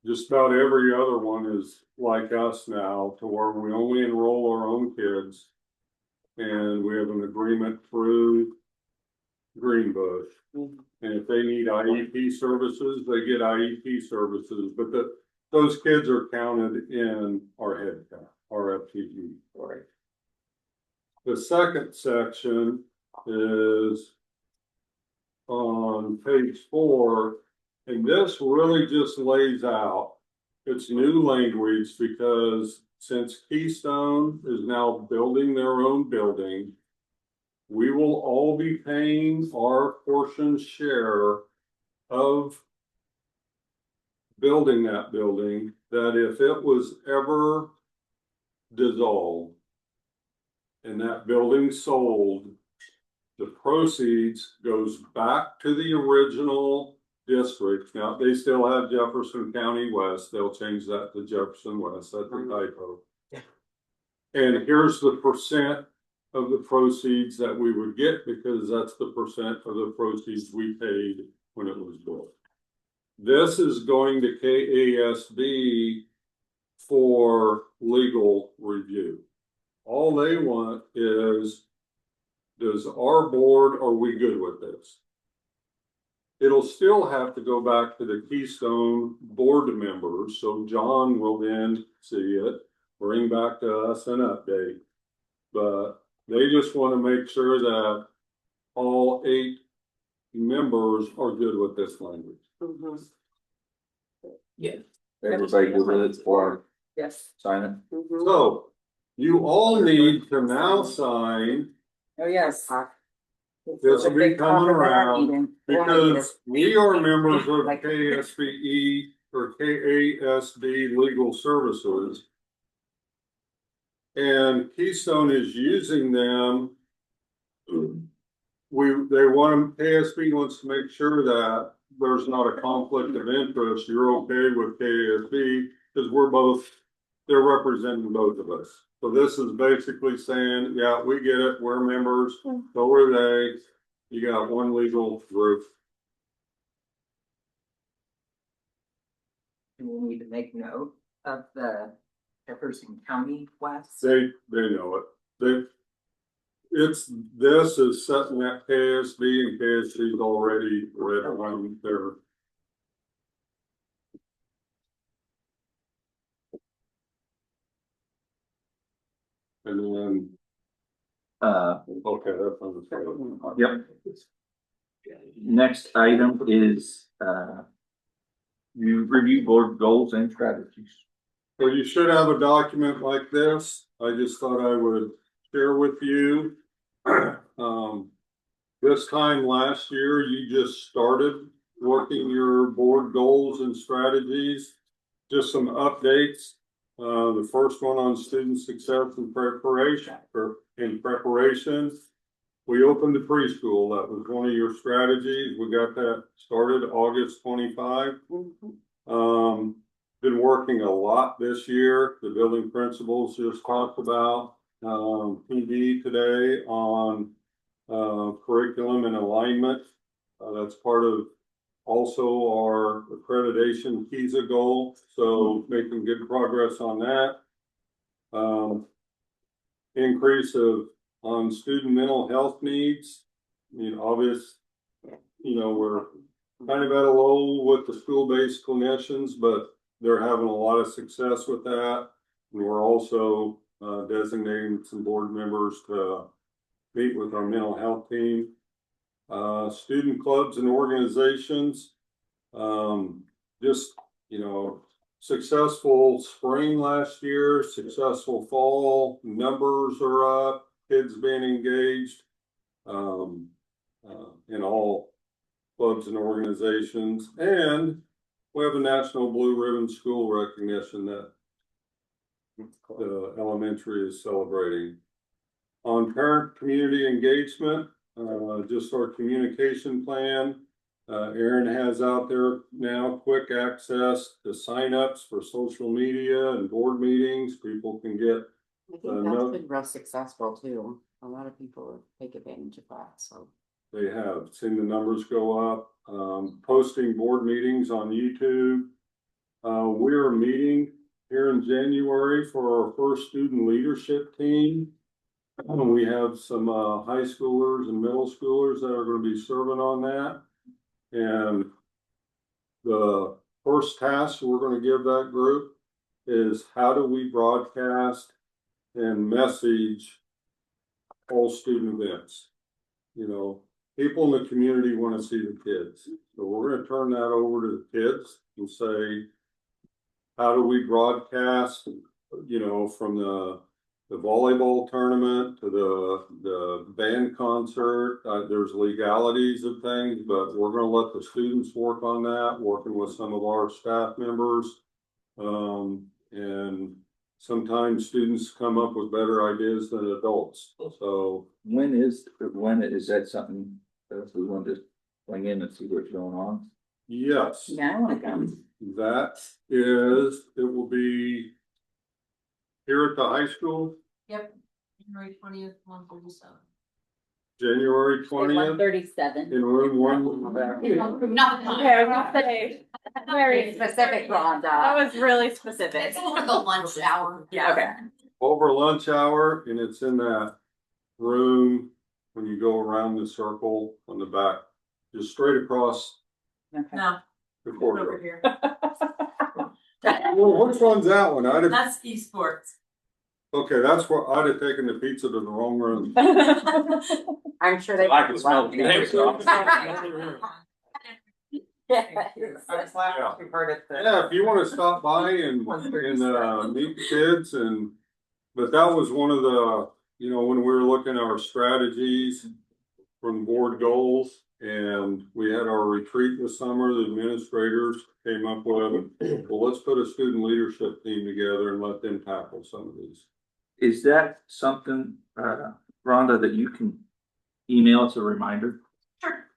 just about every other one is like us now, to where we only enroll our own kids. And we have an agreement through Greenbush. And if they need IEP services, they get IEP services, but those kids are counted in our head count, our FTE. Right. The second section is on page 4, and this really just lays out, it's new language because since Keystone is now building their own building, we will all be paying our portion share of building that building, that if it was ever dissolved and that building sold, the proceeds goes back to the original district. Now, they still have Jefferson County West. They'll change that to Jefferson West. That's a typo. And here's the percent of the proceeds that we would get, because that's the percent of the proceeds we paid when it was built. This is going to KASB for legal review. All they want is, does our board, are we good with this? It'll still have to go back to the Keystone board members, so John will then see it, bring back to us an update. But they just want to make sure that all 8 members are good with this language. Yeah. Everybody good with it for Yes. sign it? So you all need to now sign. Oh, yes. This will be coming around Meeting. because we are members of KSBE or KASB Legal Services. And Keystone is using them. They want KSB wants to make sure that there's not a conflict of interest. You're okay with KSB because they're representing both of us. So this is basically saying, yeah, we get it. We're members. So are they. You got one legal group. We need to make note of the Jefferson County West. They know it. This is setting that KSB, and KSB's already read on their. And then, okay, that's on the side. Yep. Next item is, you review board goals and strategies. So you should have a document like this. I just thought I would share with you. This time last year, you just started working your board goals and strategies. Just some updates. The first one on student success and preparation. We opened the preschool. That was one of your strategies. We got that started August 25. Been working a lot this year. The building principals just talked about PD today on curriculum and alignment. That's part of also our accreditation PISA goal. So making good progress on that. Increase on student mental health needs. I mean, we're kind of at a low with the school-based clinicians, but they're having a lot of success with that. And we're also designating some board members to meet with our mental health team. Student clubs and organizations, successful spring last year, successful fall, numbers are up, kids being engaged. in all clubs and organizations. And we have a National Blue Ribbon School recognition that the elementary is celebrating. On parent community engagement, just our communication plan. Aaron has out there now quick access to signups for social media and board meetings. People can get. I think that's been real successful too. A lot of people take advantage of that, so. They have seen the numbers go up, posting board meetings on YouTube. We're meeting here in January for our first student leadership team. We have some high schoolers and middle schoolers that are going to be serving on that. And the first task we're going to give that group is how do we broadcast and message all student events? You know, people in the community want to see the kids. So we're going to turn that over to the kids and say, how do we broadcast, you know, from the volleyball tournament to the band concert. There's legalities of things, but we're going to let the students work on that, working with some of our staff members. And sometimes students come up with better ideas than adults. So when is that something that we want to swing in and see what's going on? yes, Yeah, I wanna go. that is, it will be here at the high school. Yep, January 20th, 1:47. January 20th 137. in room 1. Not the Okay, I was gonna say, very Specific, Rhonda. That was really specific. It's over the lunch hour. Yeah, okay. Over lunch hour, and it's in that room when you go around the circle on the back, just straight across Okay. No, the over corridor. here. Well, which one's that one? That's esports. Okay, that's where I'd have taken the pizza to the wrong room. I'm sure they. I can smell the I'm glad we heard it. Yeah, if you want to stop by and meet the kids but that was one of the, you know, when we were looking at our strategies from board goals, and we had our retreat this summer, the administrators came up with, well, let's put a student leadership team together and let them tackle some of these. Is that something, Rhonda, that you can email us a reminder? Sure.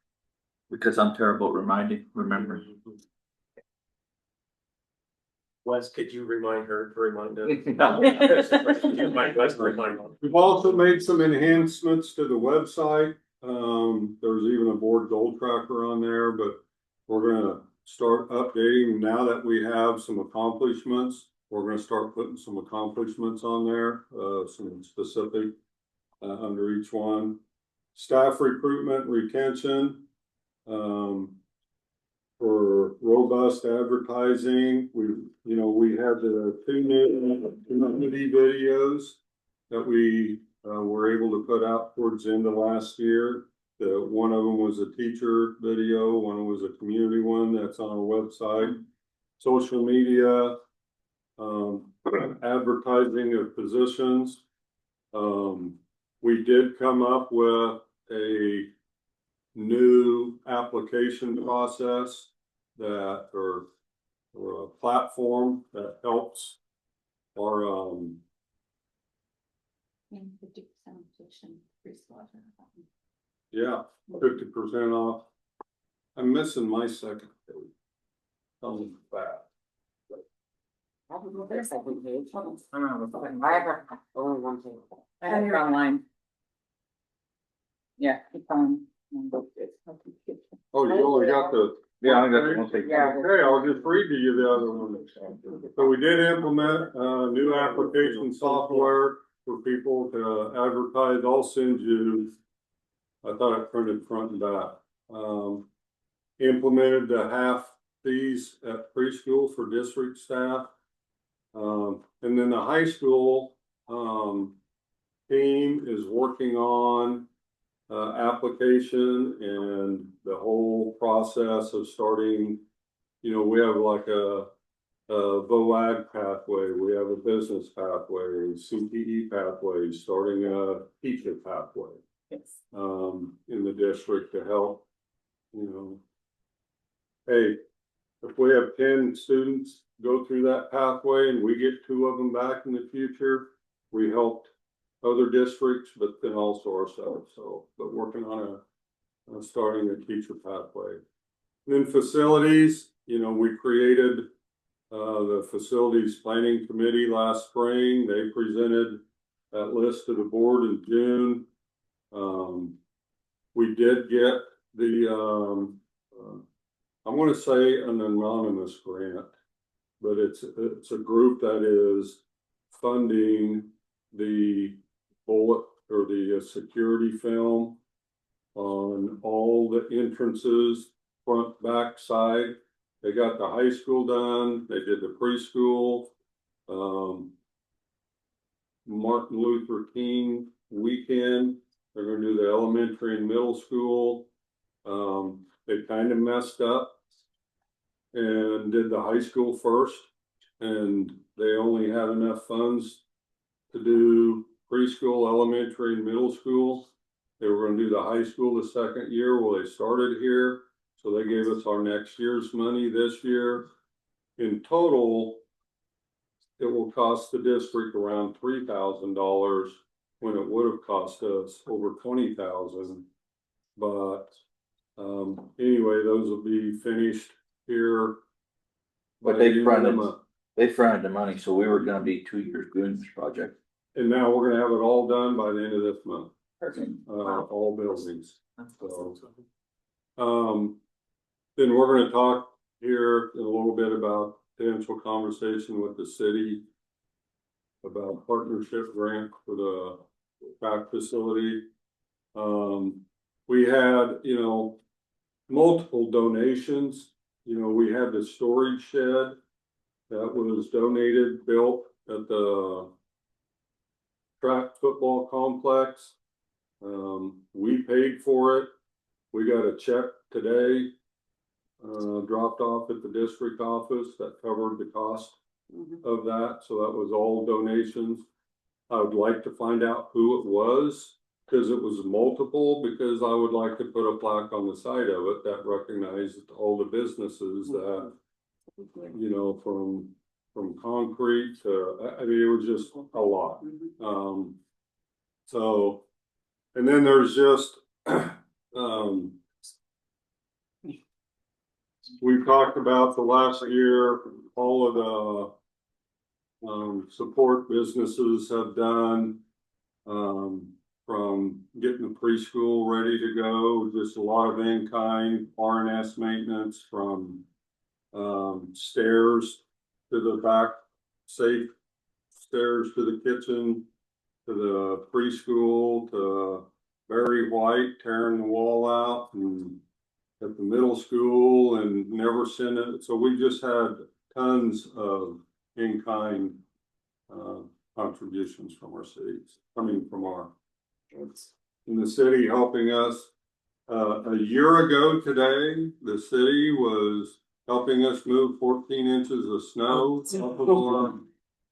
Because I'm terrible at remembering. Wes, could you remind her to remind us? Remind Wes to remind us. We've also made some enhancements to the website. There's even a board goal tracker on there, but we're gonna start updating now that we have some accomplishments. We're gonna start putting some accomplishments on there, some specific under each one. Staff recruitment, retention, for robust advertising. We had the 2 new community videos that we were able to put out towards the end of last year. One of them was a teacher video, one was a community one that's on our website. Social media, advertising of positions. We did come up with a new application process that, or a platform that helps our 50% tuition preschool. yeah, 50% off. I'm missing my second page. Coming back. I don't know, there's a second page. I have only one page. I have it online. Yeah, it's on. Oh, you only got the. Yeah, I got the one page. Yeah. Okay, I'll just read to you the other one. So we did implement new application software for people to advertise. I'll send you. I thought I printed front and back. Implemented the half fees at preschool for district staff. And then the high school team is working on application and the whole process of starting. We have like a BoE pathway, we have a business pathway, CTE pathway, starting a teacher pathway. Yes. in the district to help, you know. Hey, if we have 10 students go through that pathway and we get 2 of them back in the future, we helped other districts, but then also ourselves. So, but working on starting a teacher pathway. And then facilities, you know, we created the facilities planning committee last spring. They presented that list to the board in June. We did get the I'm going to say an anonymous grant, but it's a group that is funding the bullet or the security film on all the entrances, front, back, side. They got the high school done. They did the preschool. Martin Luther King weekend. They're going to do the elementary and middle school. They kind of messed up and did the high school first, and they only had enough funds to do preschool, elementary, and middle school. They were going to do the high school the second year. Well, they started here, so they gave us our next year's money this year. In total, it will cost the district around $3,000 when it would have cost us over $20,000. But anyway, those will be finished here. But they fronted the money, so we were gonna be 2 years doing this project. And now we're gonna have it all done by the end of this month. Perfect. All buildings. So, then we're gonna talk here in a little bit about potential conversation with the city about partnership grant for the track facility. We had, you know, multiple donations. You know, we had the storage shed that was donated, built at the track football complex. We paid for it. We got a check today, dropped off at the district office that covered the cost of that. So that was all donations. I would like to find out who it was, because it was multiple, because I would like to put a plaque on the side of it that recognized all the businesses that, you know, from concrete to, I mean, it was just a lot. So, and then there's just, we've talked about the last year, all of the support businesses have done, from getting the preschool ready to go, just a lot of in-kind RNS maintenance, from stairs to the back, safe stairs to the kitchen, to the preschool, to Barry White tearing the wall out, and at the middle school, and never sent it. So we just had tons of in-kind contributions from our cities, coming from our in the city helping us. A year ago today, the city was helping us move 14 inches of snow off of our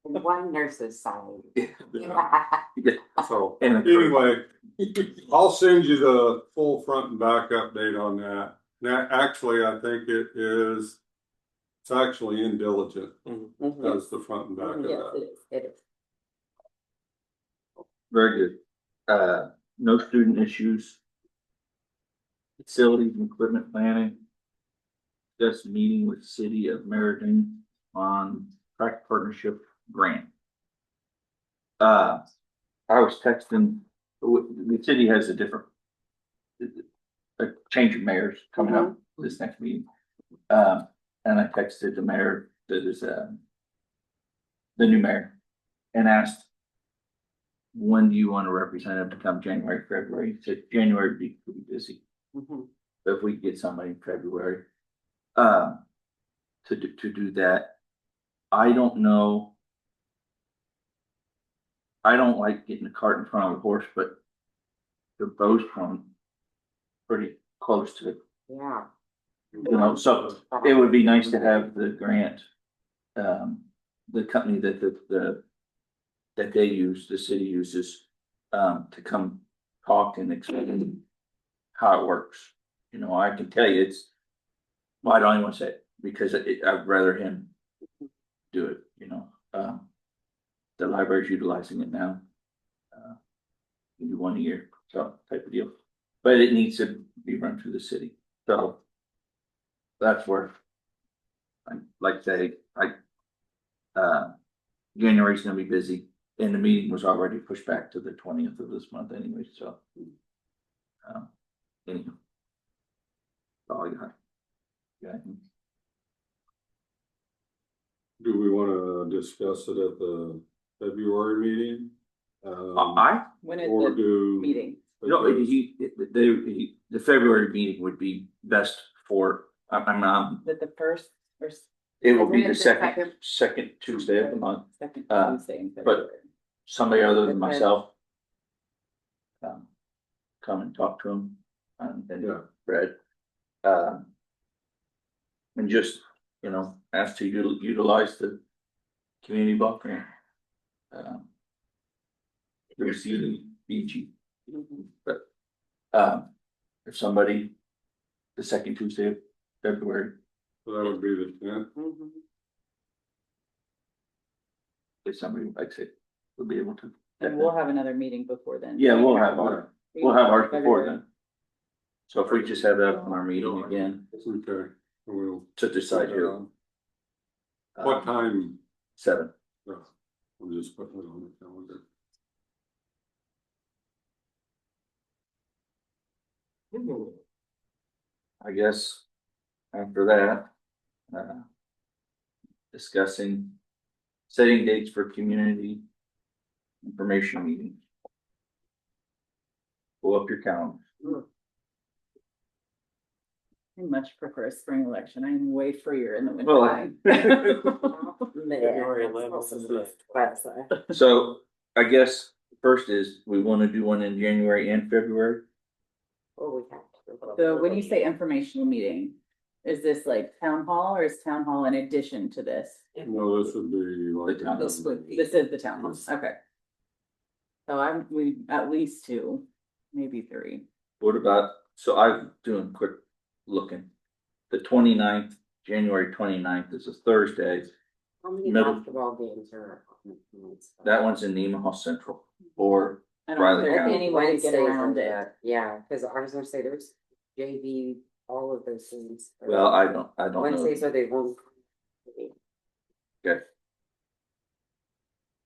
One nurse's side. So anyway, I'll send you the full front and back update on that. Now, actually, I think it's actually indiligent as the front and back of Yes, that. it is. Very good. No student issues. Facilities and equipment planning. Just meeting with City of Meriden on track partnership grant. I was texting, the city has a different, a change of mayors coming up this next meeting. And I texted the mayor that is the new mayor and asked, when do you want a representative to come, January, February? He said January would be pretty busy. But if we could get somebody in February to do that. I don't know. I don't like getting the cart in front of the horse, but they're both from pretty close to it. Yeah. You know, so it would be nice to have the grant, the company that that they use, the city uses, to come talked and explained how it works. You know, I can tell you well, I don't even want to say it because I'd rather him do it, you know. The library's utilizing it now. We do 1 year, so type of deal. But it needs to be run through the city. So that's where I like to say, January's gonna be busy and the meeting was already pushed back to the 20th of this month anyway, so. Anyhow. That's all I got. Yeah. Do we wanna discuss it at the February meeting? When is Or the do? meeting? No, the February meeting would be best for, Is it the first or it will be the Is it second Tuesday of the month. second Uh, Tuesday in but- February? Somebody other than Okay. myself. Come and talk to him, and Yeah. Brad. And just, you know, ask to utilize the community block grant. Through CDBG, but, if somebody, the second Tuesday of February, So that would be the 10th. if somebody likes it, we'll be able to. And we'll have another meeting before then. Yeah, we'll have ours before then. So if we just have that on our meeting again Okay, we'll. to decide here. What time? 7. I'm just putting it on the calendar. I guess after that, discussing setting dates for community information meetings. Pull up your calendar. I much prefer a spring election. I'm way freer in the winter. Well, time. February 11th is the website. So I guess first is we want to do one in January and February. So when you say informational meeting, is this like town hall or is town hall in addition to this? No, this would be like. The town. This would be. This is the town hall, okay. So we at least 2, maybe 3. What about, so I'm doing quick looking. The 29th, January 29th is a Thursday. How many Middle. basketball games are? That one's in Nemaha Central or I don't Riley know if there's County. any way to get around it. Yeah, cause I was gonna say there's JV, all of those things. Well, I don't know. Wednesdays are the home. Okay,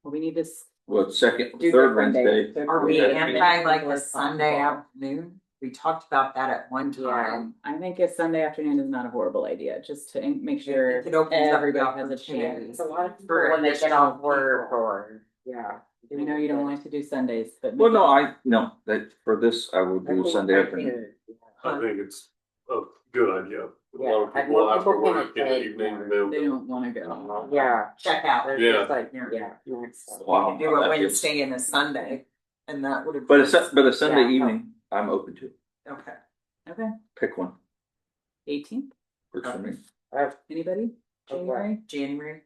Well, we need this. well, second, Do third different days. Wednesday. Are we Okay. anti like a Sunday afternoon? We talked about that at one time. I think a Sunday afternoon is not a horrible idea, just to make sure It opens up everybody the has a opportunity. chance. It's a lot of people For when they get additional off work people. or, yeah. I know you don't like to do Sundays, but. Well, no, that for this, I will do Sunday afternoon. I think it's a good idea. A Yeah, lot of and people more after people can work in the attend evening, more. They don't wanna go. Yeah. Check out. They're Yeah. just like, yeah. next. Wow. Do a that gives- Wednesday and a Sunday, and that would have. But a Sunday Yeah. evening, I'm open to. Okay. Okay, Pick one, 18th, works for me. anybody? Okay. January? January.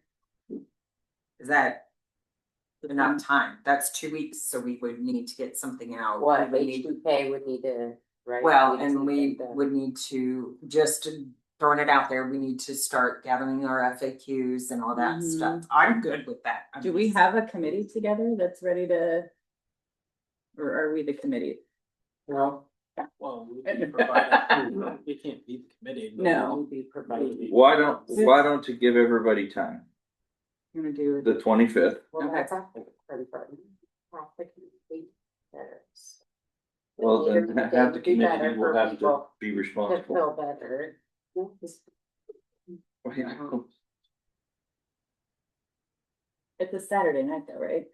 Is that enough time? That's 2 weeks, so we would need to get something out. What, We need- H2K would need to, right? Well, need and to we get the- would need to, just throwing it out there, we need to start gathering our FAQs and all that Mhm. stuff. I'm good with that. I'm Do we just- have a committee together that's ready to? Or are we the committee? No. Well, we can provide, we can't be the committee. but No. We'll be providing. Why don't you give everybody time? I'm gonna do. The 25th. Well, Okay. that's after the credit card. Well, then have the Do better committee will for have to people be to responsible. feel better. It's a Saturday night though, right?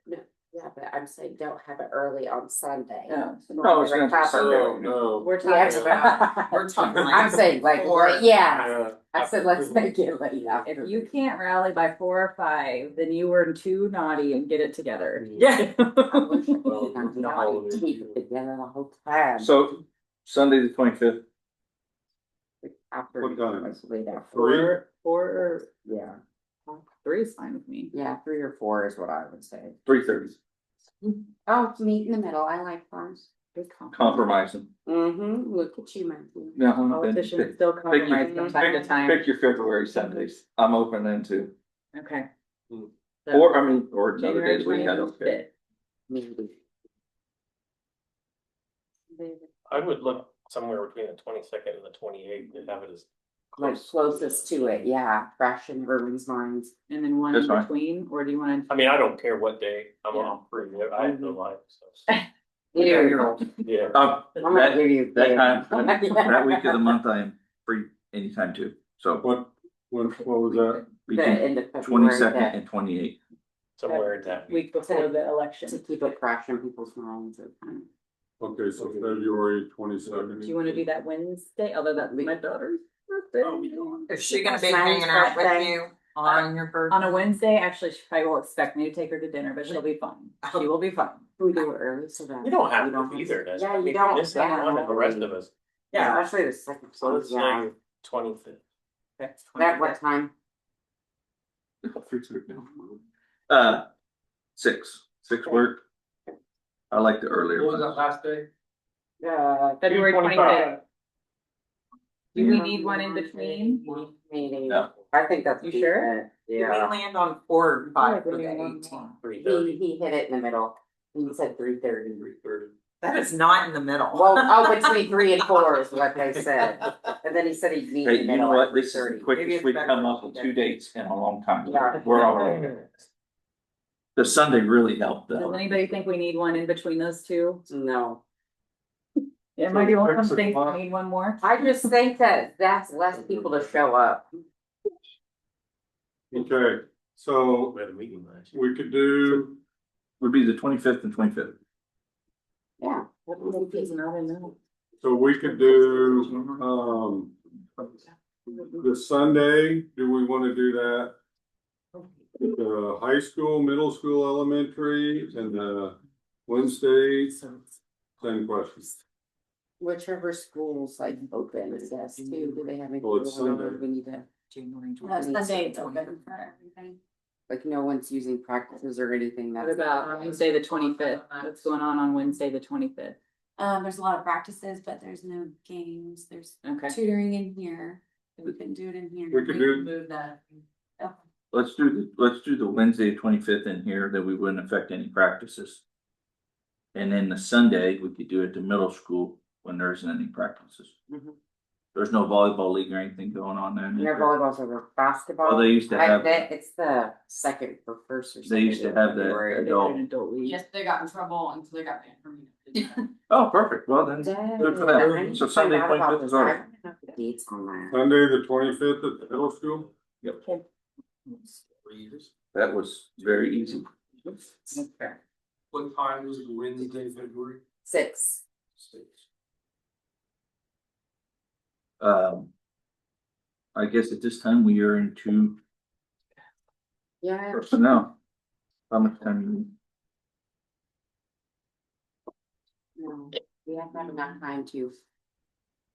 Yeah, but I'm saying don't have it early on Sunday. No. No, it's not. Oh, no. We're Yeah, talking about- We're talking like. I'm saying like, Or- yeah, Yeah. I said, let's make it late after. If you can't rally by 4 or 5, then you were too naughty and get it together. Yeah. I wish I could not keep it together the whole time. So Sunday the 25th, After. What time? It's late after. 3? 4 or Yeah, 3 is fine with me. yeah, 3 or 4 is what I would say. 3:30. Oh, meet in the middle, I like farms. Compromising. Mm-hmm, look at you, Matthew. Yeah. Politicians still compromise from time to time. Pick your February Sundays. I'm open then too. Okay. Or, I mean, or another January day we had, okay. 25th. Maybe. I would look somewhere between the 22nd and the 28th and have it as Like closest to it, yeah, fresh in everyone's minds. And then one That's in fine. between, or do you wanna? I mean, I don't care what day, I'm Yeah. on free, I have no life, so. Ew. Yeah. Um, I'm gonna give you. that time, that week of the month, I am free anytime too. So What was that? The between end of February, 22nd that- and 28th. Somewhere in that week. Week before the election. to keep it fresh in people's minds. Okay, so February 22nd. Do you wanna do that Wednesday, although that's my daughter's birthday? Is she gonna be That's hanging nice out with birthday. you on your birthday? On a Wednesday, actually, she probably will expect me to take her to dinner, but she'll be fine. She will be fine. We do it early so that. You don't have you to either, that's, Yeah, I you mean, don't. this is one of the rest of us, Yeah, especially the second. so let's Yeah. say 25th. At what time? Six work. I like the earlier What was that ones. last day? February 25th. Do we Yeah. need one in between? Maybe. No. I think that's. You sure? We Yeah. land on 4 or 5 for the Yeah. 18th. 3:30. He hit it in the middle. He said 3:30. 3:30. That is not in the middle. Well, between 3 and 4 is what they said. And then he said he'd meet in Hey, the you middle know at what? This is the 3:30. quickest we've come up with 2 dates in a long time. Yeah. We're all right. The Sunday really helped Does though. anybody think we need one in between those two? No. Yeah, might be one think we need one more. I just think that that's less people to show up. Okay, so We had a meeting last year. we could do, Would be the 25th and 25th. Yeah. It's not enough. so we could do, the Sunday, do we wanna do that? The high school, middle school, elementary, and the Wednesday, same questions. Whichever school's like open, I guess, too. Do they have any? Well, it's going on? Sunday. We need to, Sunday it's open for everything. like, no one's using practices or anything. What That's about Wednesday, the 25th? What's going on Wednesday, the 25th? There's a lot of practices, but there's no games, there's Okay. tutoring in here, we couldn't do it in here. We could do- Move that. Oh, Let's do the Wednesday, 25th in here, that we wouldn't affect any practices. And then the Sunday, we could do it to middle school when there isn't any practices. Mhm. There's no volleyball league or anything going on there. is Their there? volleyball's over basketball. Well, they used to have- It's the second or first or second. They used to have the February. adult. Adult league. Yes, they got in trouble and so they got banned from it. Oh, perfect. Well, then, Dang, good for I them. need So to Sunday, find out 25th about is this. I alright. don't know the dates on that. Sunday, the 25th at the middle school? Yep. 3 years. That was very easy. Okay. What time was it, Wednesday, February? 6. I guess at this time we are into Yeah. personnel. How much time do you need? No, we haven't had enough time to.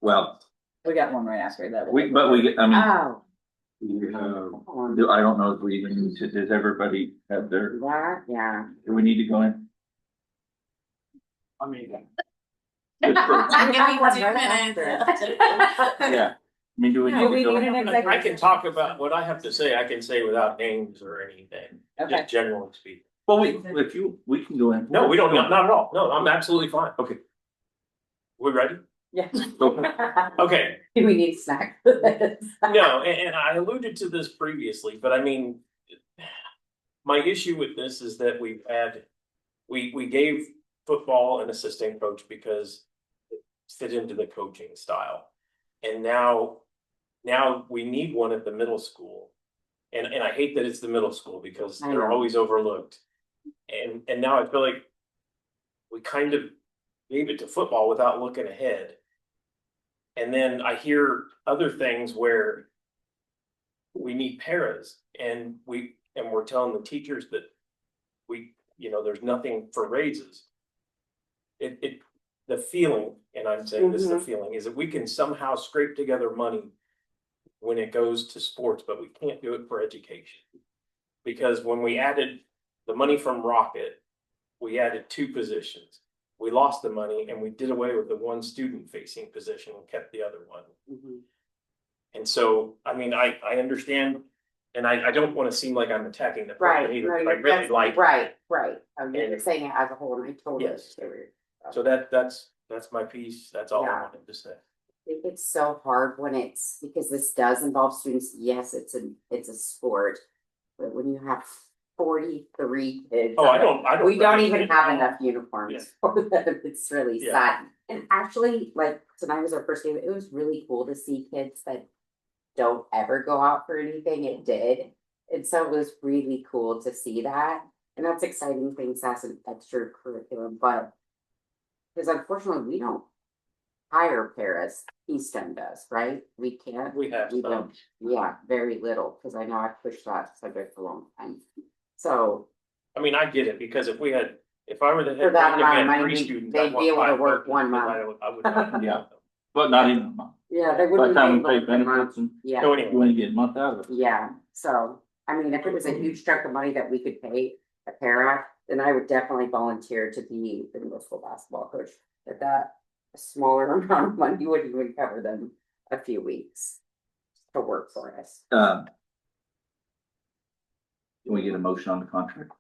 Well, We got one right after that. we get, I mean, Oh. We have, Hold I don't know if we even need to, does everybody have their, on. That, yeah. do we need to go in? I mean. Give me 2 Right minutes. Yeah. I mean, do we Do need we to go need in? an I executive? can talk about what I have to say, I can say without names or anything, Okay. just generally speaking. Well, we can go in. No, we don't, not at all, no, I'm absolutely fine. Okay. We ready? Yeah. Okay, Do we need a snack? no, and I alluded to this previously, but I mean, my issue with this is that we gave football an assistant coach because it fit into the coaching style. And now we need one at the middle school. And I hate that it's the middle school because I they're know. always overlooked. And now I feel like we kind of gave it to football without looking ahead. And then I hear other things where we need paras and we're telling the teachers that there's nothing for raises. The feeling, and I'm saying this is the feeling, is that we can somehow scrape together money when it goes to sports, but we can't do it for education. Because when we added the money from Rocket, we added 2 positions. We lost the money and we did away with the one student facing position and kept the other one. Mhm. And so, I mean, I understand, and I don't want to seem like I'm attacking the Right, person either, no, but I you're really just- like. right. I'm And- saying it as a whole, and I totally. Yes. agree. So that's my piece. That's all I Yeah. wanted to say. I think it's so hard when it's, because this does involve students, yes, it's a sport. But when you have 43 kids. Oh, I don't. We don't even really- have enough uniforms Yeah. for them, it's really Yeah. sad. And actually, like, tonight was our first game, it was really cool to see kids that don't ever go out for anything, it did. And so it was really cool to see that, and that's exciting things as an extra curriculum, but. Because unfortunately, we don't hire paras, Keystone does, right? We can't. We have some. don't. Yeah, very little, because I know I pushed that subject a long time. So I mean, I get it, because if I were the for head that coach, amount of and we had money, 3 students, they'd I'd be want able to 5 work coaches, one because month. I would not. Yeah. But not even a month. Yeah, they By the wouldn't. time be we pay able to work benefits and Yeah. So you anyway, only get a month out of it. Yeah, so, I mean, if it was a huge chunk of money that we could pay a para, then I would definitely volunteer to be the middle school basketball coach. But that a smaller amount of money would even cover them a few weeks to work for us. Can we get a motion on the contract?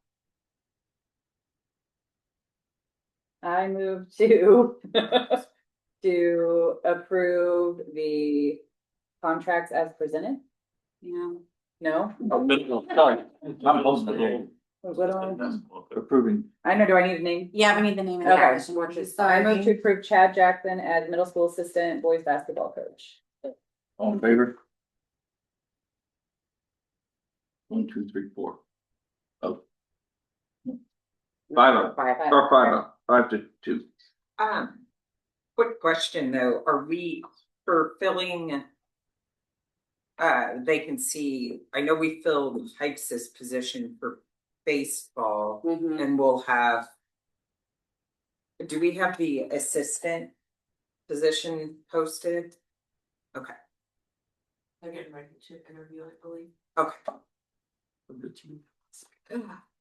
I move to to approve the contracts as presented. Yeah. No? Oh, sorry, I'm posting What do I? approving. I know, do I need a name? Yeah, we need the name of the Okay. position. Which is I move to approve Chad Jackson as middle school assistant boys basketball coach. All in favor? 1, 2, 3, 4. Oh. 5-0. Or 5-0, 5-2. Quick question though, are we for filling? They can see, I know we filled Hikes' position for baseball Mhm. and we'll have. Do we have the assistant position posted? Okay. They're getting ready to interview, I believe. Okay.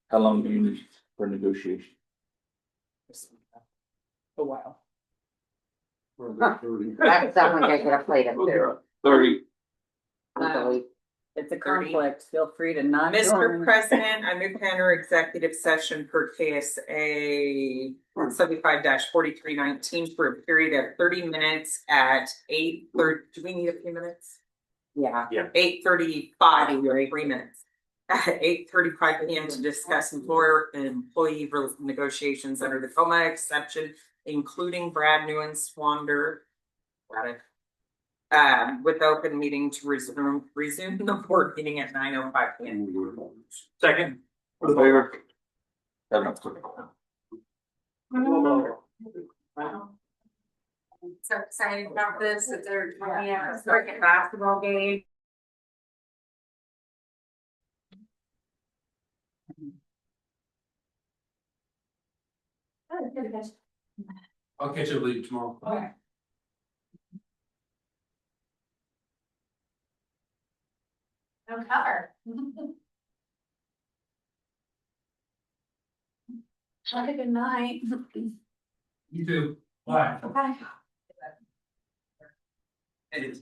How long do you need for negotiation? A while. That's someone gonna get a plate of food. 30. It's a conflict, feel free to not. Mr. join. President, I move to enter executive session per KSA 75-4319 for a period of 30 minutes at 8:30. Do we need a few minutes? Yeah. 8:35, 3 minutes. At 8:35 PM to discuss employer and employee negotiations under the COMA exception, including Brad Newen-Swander. Got it. With the open meeting to resume the board meeting at 9:05 PM. Second. All in favor? 7-0. So excited about this, that they're having a second basketball game. I'll catch you later tomorrow. Okay. No cover. Have a good night. You too. Bye. Bye. It is.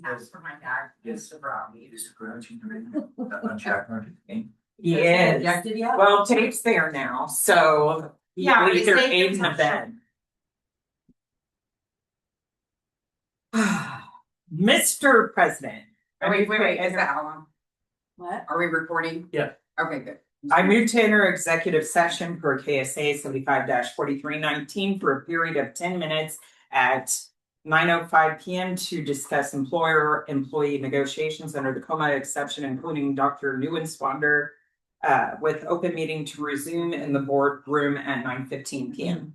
That's for my dad. Yes. Yes. Well, Tate's there now, so. Yeah, we he's can safe aid and in the bed. Mr. President. Wait, is that how long? What? Are we recording? Yeah. Okay, good. I move to enter executive session per KSA 75-4319 for a period of 10 minutes at 9:05 PM to discuss employer-employee negotiations under the COMA exception, including Dr. Newen-Swander, with open meeting to resume in the boardroom at 9:15 PM.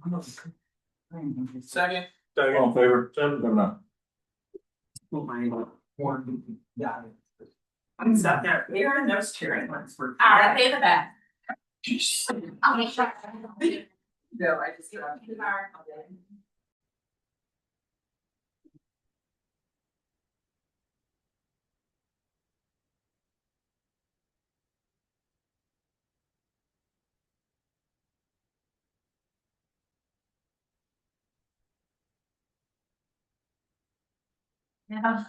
Second. All in favor? 7-0. I'm stuck there. Here and those cheering ones were. Alright, pay the bet. No, I just. Yeah.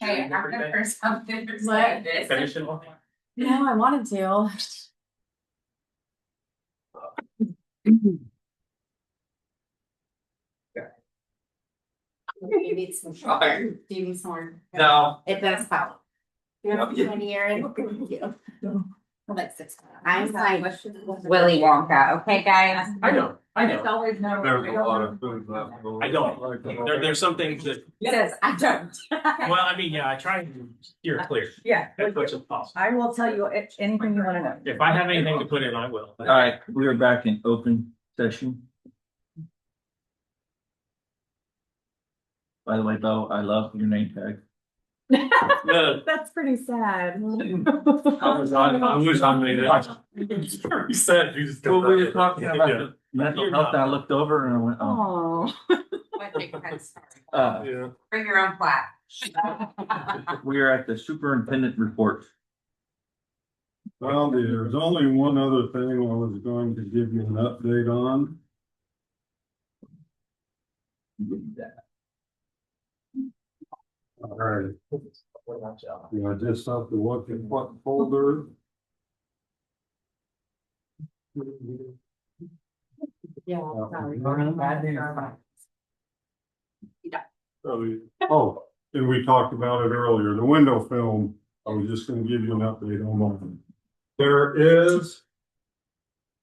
Hey, I'm here for something. Finish it off. No, I wanted to. You need some more. Do you need some more? No. It does help. You have Yeah. 20 years. Well, that's 6. I'm like Willy Wonka, okay, guys? I know. It's always no. There's a lot of things left. I don't. There's some things that, He says, I don't. well, I mean, yeah, I try and steer clear Yeah, as much as possible. I will tell you anything you wanna know. If I have anything to put in, I will. All right, we are back in open session. By the way, Bo, I love your name tag. No, That's pretty sad. I was on me. It's very sad. You just. Well, we were talking about mental health, I looked over and I went, oh. Yeah. Bring your own plaque. We are at the superintendent report. Well, there's only one other thing I was going to give you an update on. All right, I just have to look at what folder. Oh, and we talked about it earlier, the window film, I was just gonna give you an update on that. There is,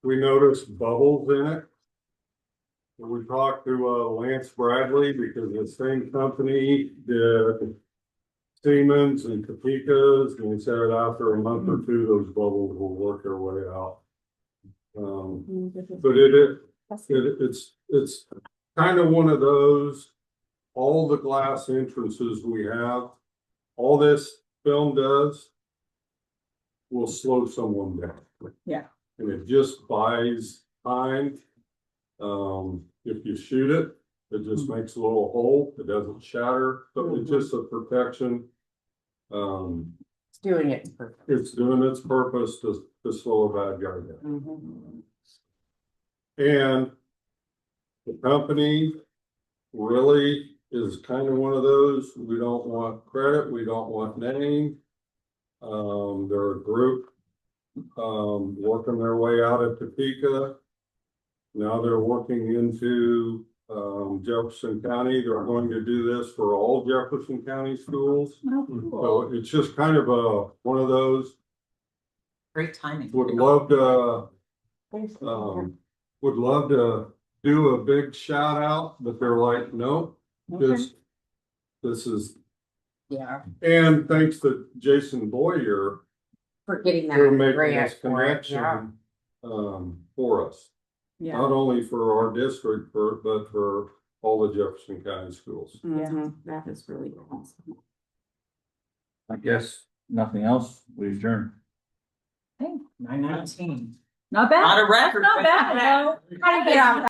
we noticed bubbles in it. And we talked to Lance Bradley because the same company did Siemens and Topeka's, and he said after a month or two, those bubbles will work their way out. But it's kind of one of those, all the glass entrances we have, all this film does will slow someone down. Yeah. And it just buys time. If you shoot it, it just makes a little hole, it doesn't shatter, but it's just a protection. It's doing it perfect. It's doing its purpose to slow a bad guy down. And the company really is kind of one of those, we don't want credit, we don't want name. They're a group, working their way out of Topeka. Now they're working into, Jefferson County. They're going to do this for all Jefferson County schools. So it's just kind of one of those. Great timing. Would love to do a big shout out, but they're like, nope, this is. Yeah. And thanks to Jason Boyer For getting for that making grant this for it, yeah. connection, for us. Yeah. Not only for our district, but for all the Jefferson County schools. That is really awesome. I guess nothing else, we adjourn. 9:19. Not bad. Not a record. Not bad, though. How to get off